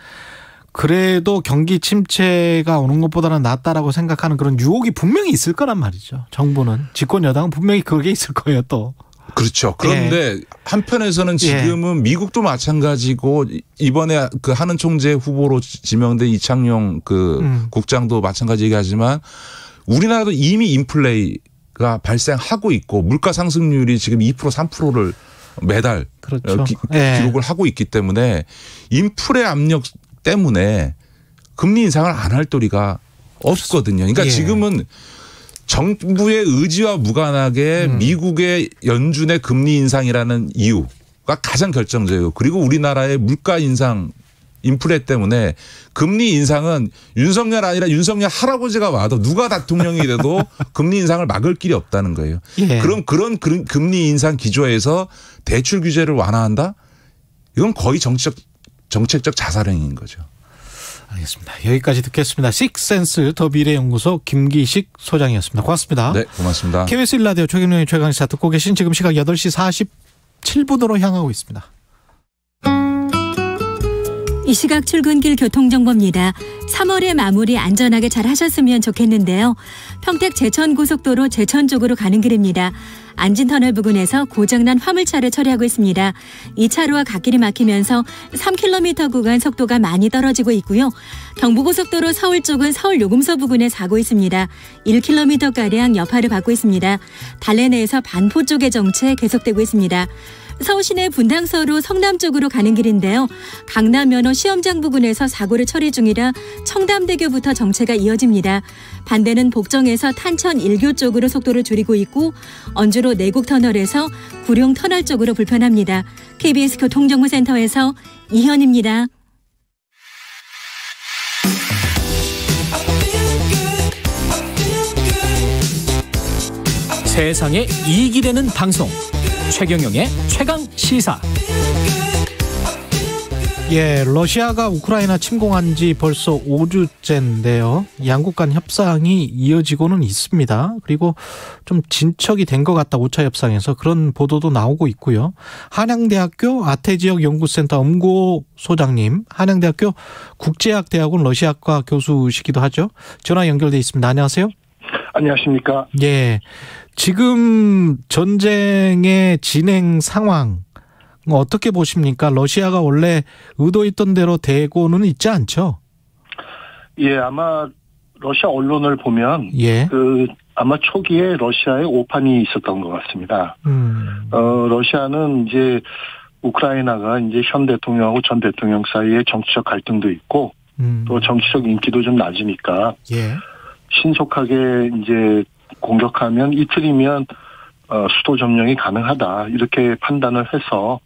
그래도 경기 침체가 오는 것보다는 낫다라고 생각하는 그런 유혹이 분명히 있을 거란 말이죠. 정부는 집권 여당은 분명히 그게 있을 거예요 또. 그렇죠. 그런데 한편에서는 지금은 미국도 마찬가지고 이번에 그 하는 총재 후보로 지명된 이창용 그 국장도 마찬가지 얘기하지만 우리나라도 이미 인플레이가 발생하고 있고 물가 상승률이 지금 2% 3%를 매달 그렇죠. 기록을 하고 있기 때문에 인플레 압력 때문에 금리 인상을 안 할 도리가 없거든요. 그러니까 지금은 정부의 의지와 무관하게 미국의 연준의 금리 인상이라는 이유가 가장 결정적이고 그리고 우리나라의 물가 인상 인플레 때문에 금리 인상은 윤석열 아니라 윤석열 할아버지가 와도 누가 대통령이 돼도 금리 인상을 막을 길이 없다는 거예요. 그럼 그런 금리 인상 기조에서 대출 규제를 완화한다? 이건 거의 정책적 자살행위인 거죠. 알겠습니다. 여기까지 듣겠습니다. 식센스 더 미래연구소 김기식 소장이었습니다. 고맙습니다. 네, 고맙습니다. KBS 1라디오 최경영의 최강시사 듣고 계신 지금 시각 8시 47분으로 향하고 있습니다. 이 시각 출근길 교통정보입니다. 3월의 마무리 안전하게 잘 하셨으면 좋겠는데요. 평택 제천고속도로 제천 쪽으로 가는 길입니다. 안진터널 부근에서 고장난 화물차를 처리하고 있습니다. 이 차로와 갓길이 막히면서 3km 구간 속도가 많이 떨어지고 있고요. 경부고속도로 서울 쪽은 서울 요금소 부근에 사고 있습니다. 1km가량 여파를 받고 있습니다. 달래 내에서 반포 쪽의 정체 계속되고 있습니다. 서울 시내 분당서로 성남 쪽으로 가는 길인데요. 강남면허 시험장 부근에서 사고를 처리 중이라 청담대교부터 정체가 이어집니다. 반대는 복정에서 탄천 1교 쪽으로 속도를 줄이고 있고 언주로 내곡터널에서 구룡터널 쪽으로 불편합니다. KBS 교통정보센터에서 이현입니다. 세상에 이익이 되는 방송 최경영의 최강시사. 러시아가 우크라이나 침공한 지 벌써 5주째인데요. 양국 간 협상이 이어지고는 있습니다. 그리고 좀 진척이 된 것 같다. 5차 협상에서 그런 보도도 나오고 있고요. 한양대학교 아태지역연구센터 엄고 소장님, 한양대학교 국제학대학원 러시아과 교수시기도 하죠. 전화 연결돼 있습니다. 안녕하세요. 안녕하십니까. 지금 전쟁의 진행 상황 어떻게 보십니까? 러시아가 원래 의도했던 대로 되고는 있지 않죠? 아마 러시아 언론을 보면 아마 초기에 러시아에 오판이 있었던 것 같습니다. 러시아는 이제 우크라이나가 이제 현 대통령하고 전 대통령 사이에 정치적 갈등도 있고 또 정치적 인기도 좀 낮으니까 신속하게 이제 공격하면 이틀이면 수도 점령이 가능하다 이렇게 판단을 해서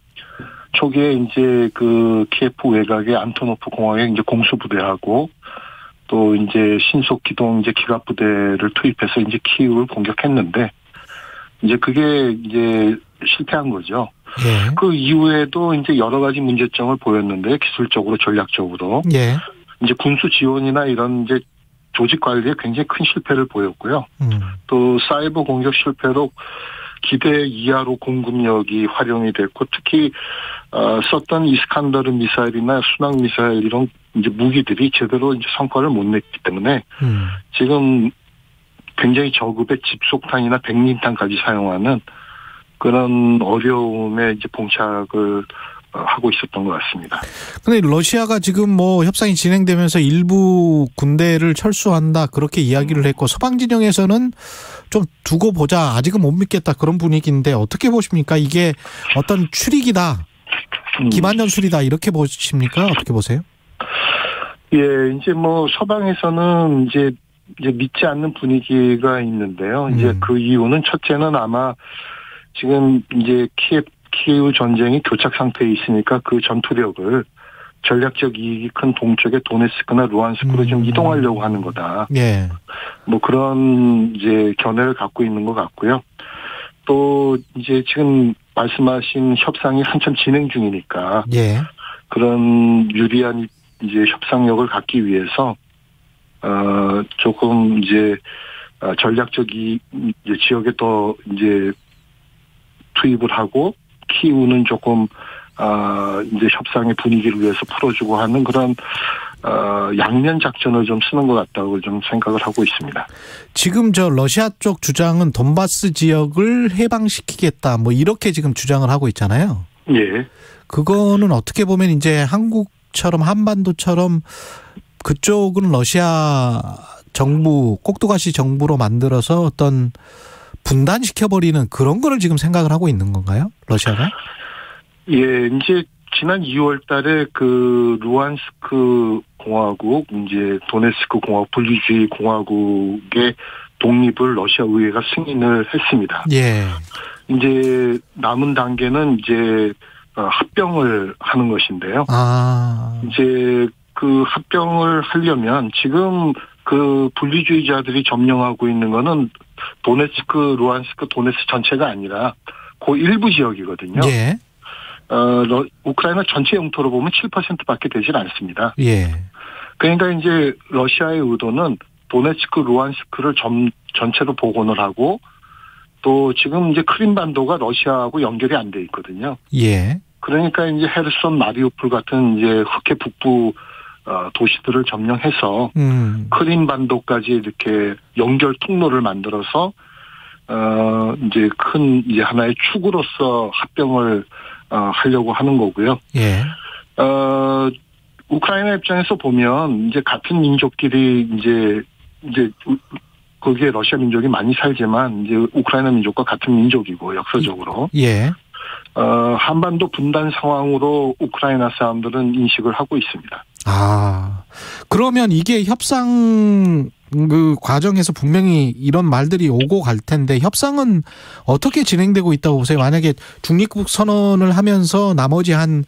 초기에 이제 그 키예프 외곽의 안토노프 공항에 이제 공수부대하고 또 이제 신속 기동 이제 기갑 부대를 투입해서 이제 키이우를 공격했는데 이제 그게 이제 실패한 거죠. 예. 그 이후에도 이제 여러 가지 문제점을 보였는데 기술적으로 전략적으로 예. 이제 군수 지원이나 이런 이제 조직 관리에 굉장히 큰 실패를 보였고요. 또 사이버 공격 실패로 기대 이하로 공급력이 활용이 됐고 특히 썼던 이스칸더르 미사일이나 순항 미사일 이런 이제 무기들이 제대로 이제 성과를 못 냈기 때문에 지금 굉장히 저급의 집속탄이나 백린탄까지 사용하는 그런 어려움에 이제 봉착을 하고 있었던 것 같습니다. 근데 러시아가 지금 뭐 협상이 진행되면서 일부 군대를 철수한다 그렇게 이야기를 했고 서방 진영에서는 좀 두고 보자 아직은 못 믿겠다 그런 분위기인데 어떻게 보십니까? 이게 어떤 출익이다, 기반 연술이다 이렇게 보십니까? 어떻게 보세요? 예, 이제 뭐 서방에서는 이제 믿지 않는 분위기가 있는데요. 이제 그 이유는 첫째는 아마 지금 이제 키예v 전쟁이 교착 상태에 있으니까 그 전투력을 전략적 이익이 큰 동쪽의 도네츠크나 루안스크로 좀 이동하려고 하는 거다. 예. 뭐 그런 이제 견해를 갖고 있는 것 같고요. 또 이제 지금 말씀하신 협상이 한참 진행 중이니까 예. 그런 유리한 이제 협상력을 갖기 위해서 조금 이제 전략적 이 지역에 더 이제 투입을 하고 키우는 조금 이제 협상의 분위기를 위해서 풀어주고 하는 그런 양면 작전을 좀 쓰는 것 같다고 좀 생각을 하고 있습니다. 지금 저 러시아 쪽 주장은 돈바스 지역을 해방시키겠다 뭐 이렇게 지금 주장을 하고 있잖아요. 예. 그거는 어떻게 보면 이제 한국처럼 한반도처럼 그쪽은 러시아 정부 꼭두가시 정부로 만들어서 어떤 분단시켜버리는 그런 거를 지금 생각을 하고 있는 건가요? 러시아가? 예, 이제 지난 2월 달에 그 루안스크 공화국, 이제 도네츠크 공화국, 분리주의 공화국의 독립을 러시아 의회가 승인을 했습니다. 예. 이제 남은 단계는 이제 합병을 하는 것인데요. 이제 그 합병을 하려면 지금 그 분리주의자들이 점령하고 있는 거는 도네츠크, 루안스크, 도네츠 전체가 아니라 그 일부 지역이거든요. 예. 우크라이나 전체 영토로 보면 7%밖에 되질 않습니다. 예. 그러니까 이제 러시아의 의도는 도네츠크, 루안스크를 전체로 복원을 하고 또 지금 이제 크림반도가 러시아하고 연결이 안 돼 있거든요. 예. 그러니까 이제 헤르손, 마리우폴 같은 이제 흑해 북부 도시들을 점령해서 크림반도까지 이렇게 연결 통로를 만들어서 이제 큰 이제 하나의 축으로서 합병을 하려고 하는 거고요. 예. 우크라이나 입장에서 보면 이제 같은 민족끼리 이제 거기에 러시아 민족이 많이 살지만 이제 우크라이나 민족과 같은 민족이고 역사적으로. 예. 한반도 분단 상황으로 우크라이나 사람들은 인식을 하고 있습니다. 그러면 이게 협상 그 과정에서 분명히 이런 말들이 오고 갈 텐데 협상은 어떻게 진행되고 있다고 보세요? 만약에 중립국 선언을 하면서 나머지 한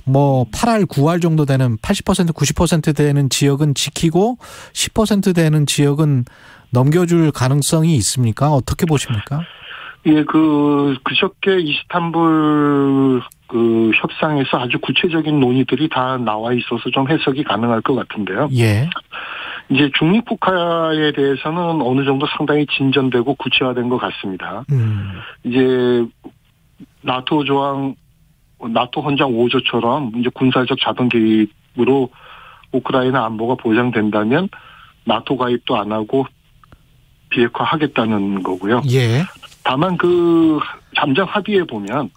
뭐 8할, 9할 정도 되는 80%, 90% 되는 지역은 지키고 10% 되는 지역은 넘겨줄 가능성이 있습니까? 어떻게 보십니까? 예, 그저께 이스탄불 그 협상에서 아주 구체적인 논의들이 다 나와 있어서 좀 해석이 가능할 것 같은데요. 예. 이제 중립국화에 대해서는 어느 정도 상당히 진전되고 구체화된 것 같습니다. 이제 나토 헌장 5조처럼 이제 군사적 자동 개입으로 우크라이나 안보가 보장된다면 나토 가입도 안 하고 비핵화하겠다는 거고요. 예. 다만 그 잠정 합의에 보면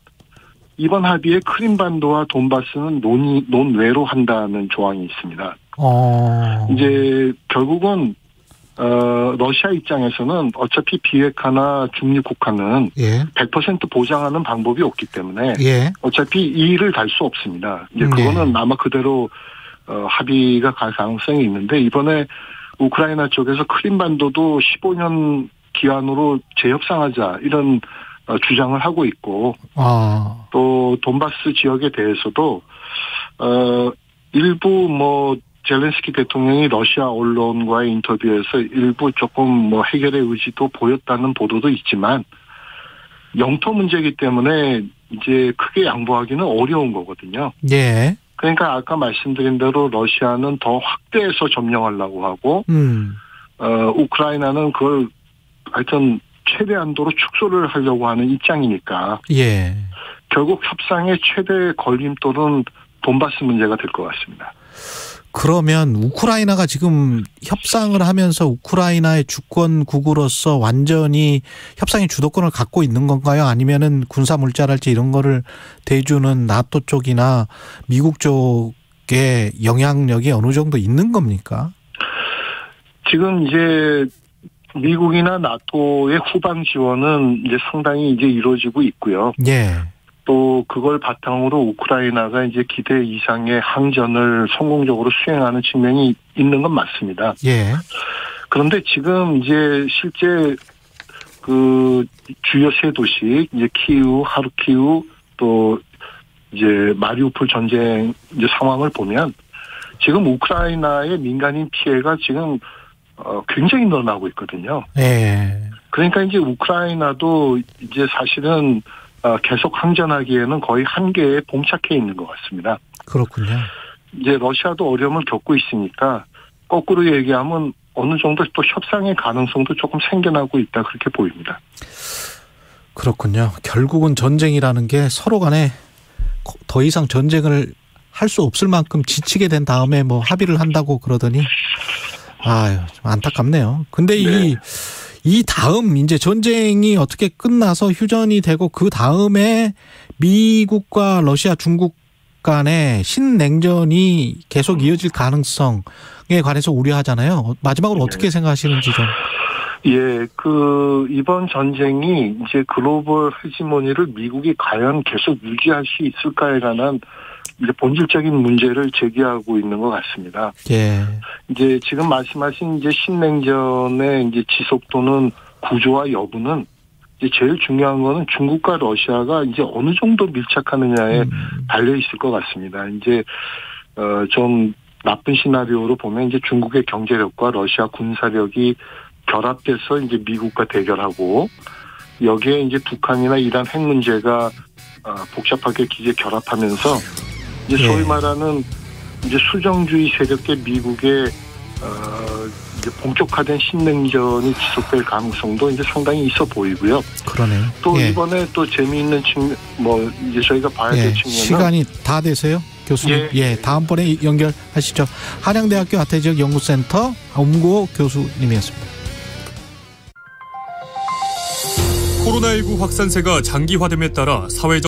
이번 합의에 크림반도와 돈바스는 논외로 한다는 조항이 있습니다. 이제 결국은 러시아 입장에서는 어차피 비핵화나 중립국화는 100% 보장하는 방법이 없기 때문에 어차피 이 일을 달 수 없습니다. 이제 그거는 아마 그대로 합의가 갈 가능성이 있는데 이번에 우크라이나 쪽에서 크림반도도 15년 기한으로 재협상하자 이런 주장을 하고 있고 또 돈바스 지역에 대해서도 일부 뭐 젤렌스키 대통령이 러시아 언론과의 인터뷰에서 일부 조금 뭐 해결의 의지도 보였다는 보도도 있지만 영토 문제이기 때문에 이제 크게 양보하기는 어려운 거거든요. 예. 그러니까 아까 말씀드린 대로 러시아는 더 확대해서 점령하려고 하고, 우크라이나는 그걸 하여튼 최대한도로 축소를 하려고 하는 입장이니까. 예. 결국 협상의 최대 걸림돌은 돈바스 문제가 될 것 같습니다. 그러면 우크라이나가 지금 협상을 하면서 우크라이나의 주권국으로서 완전히 협상의 주도권을 갖고 있는 건가요? 아니면은 군사 물자랄지 이런 거를 대주는 나토 쪽이나 미국 쪽의 영향력이 어느 정도 있는 겁니까? 지금 이제 미국이나 나토의 후방 지원은 이제 상당히 이제 이루어지고 있고요. 예. 또 그걸 바탕으로 우크라이나가 이제 기대 이상의 항전을 성공적으로 수행하는 측면이 있는 건 맞습니다. 예. 그런데 지금 이제 실제 그 주요 세 도시 이제 키이우, 하르키우 또 이제 마리우폴 전쟁 이제 상황을 보면 지금 우크라이나의 민간인 피해가 지금 굉장히 늘어나고 있거든요. 예. 그러니까 이제 우크라이나도 이제 사실은 계속 항전하기에는 거의 한계에 봉착해 있는 것 같습니다. 그렇군요. 이제 러시아도 어려움을 겪고 있으니까 거꾸로 얘기하면 어느 정도 또 협상의 가능성도 조금 생겨나고 있다 그렇게 보입니다. 그렇군요. 결국은 전쟁이라는 게 서로 간에 더 이상 전쟁을 할 수 없을 만큼 지치게 된 다음에 뭐 합의를 한다고 그러더니 아유, 좀 안타깝네요. 근데 네. 이 다음 이제 전쟁이 어떻게 끝나서 휴전이 되고 그 다음에 미국과 러시아, 중국 간의 신냉전이 계속 이어질 가능성에 관해서 우려하잖아요. 마지막으로 어떻게 생각하시는지 좀. 예, 이번 전쟁이 이제 글로벌 헤지모니를 미국이 과연 계속 유지할 수 있을까에 관한 이제 본질적인 문제를 제기하고 있는 것 같습니다. 예. 이제 지금 말씀하신 이제 신냉전의 이제 지속도는 구조와 여부는 이제 제일 중요한 거는 중국과 러시아가 이제 어느 정도 밀착하느냐에 달려 있을 것 같습니다. 이제 좀 나쁜 시나리오로 보면 이제 중국의 경제력과 러시아 군사력이 결합돼서 이제 미국과 대결하고 여기에 이제 북한이나 이란 핵 문제가 복잡하게 기재 결합하면서 이제 소위 말하는 이제 수정주의 세력계 미국의 이제 본격화된 신냉전이 지속될 가능성도 이제 상당히 있어 보이고요. 그러네요. 또 이번에 또 재미있는 측면, 이제 저희가 봐야 될 측면은 시간이 다 되세요, 교수님. 다음번에 연결하시죠. 한양대학교 아태지역 연구센터 엄구호 교수님이었습니다. 코로나19 확산세가 장기화됨에 따라 사회적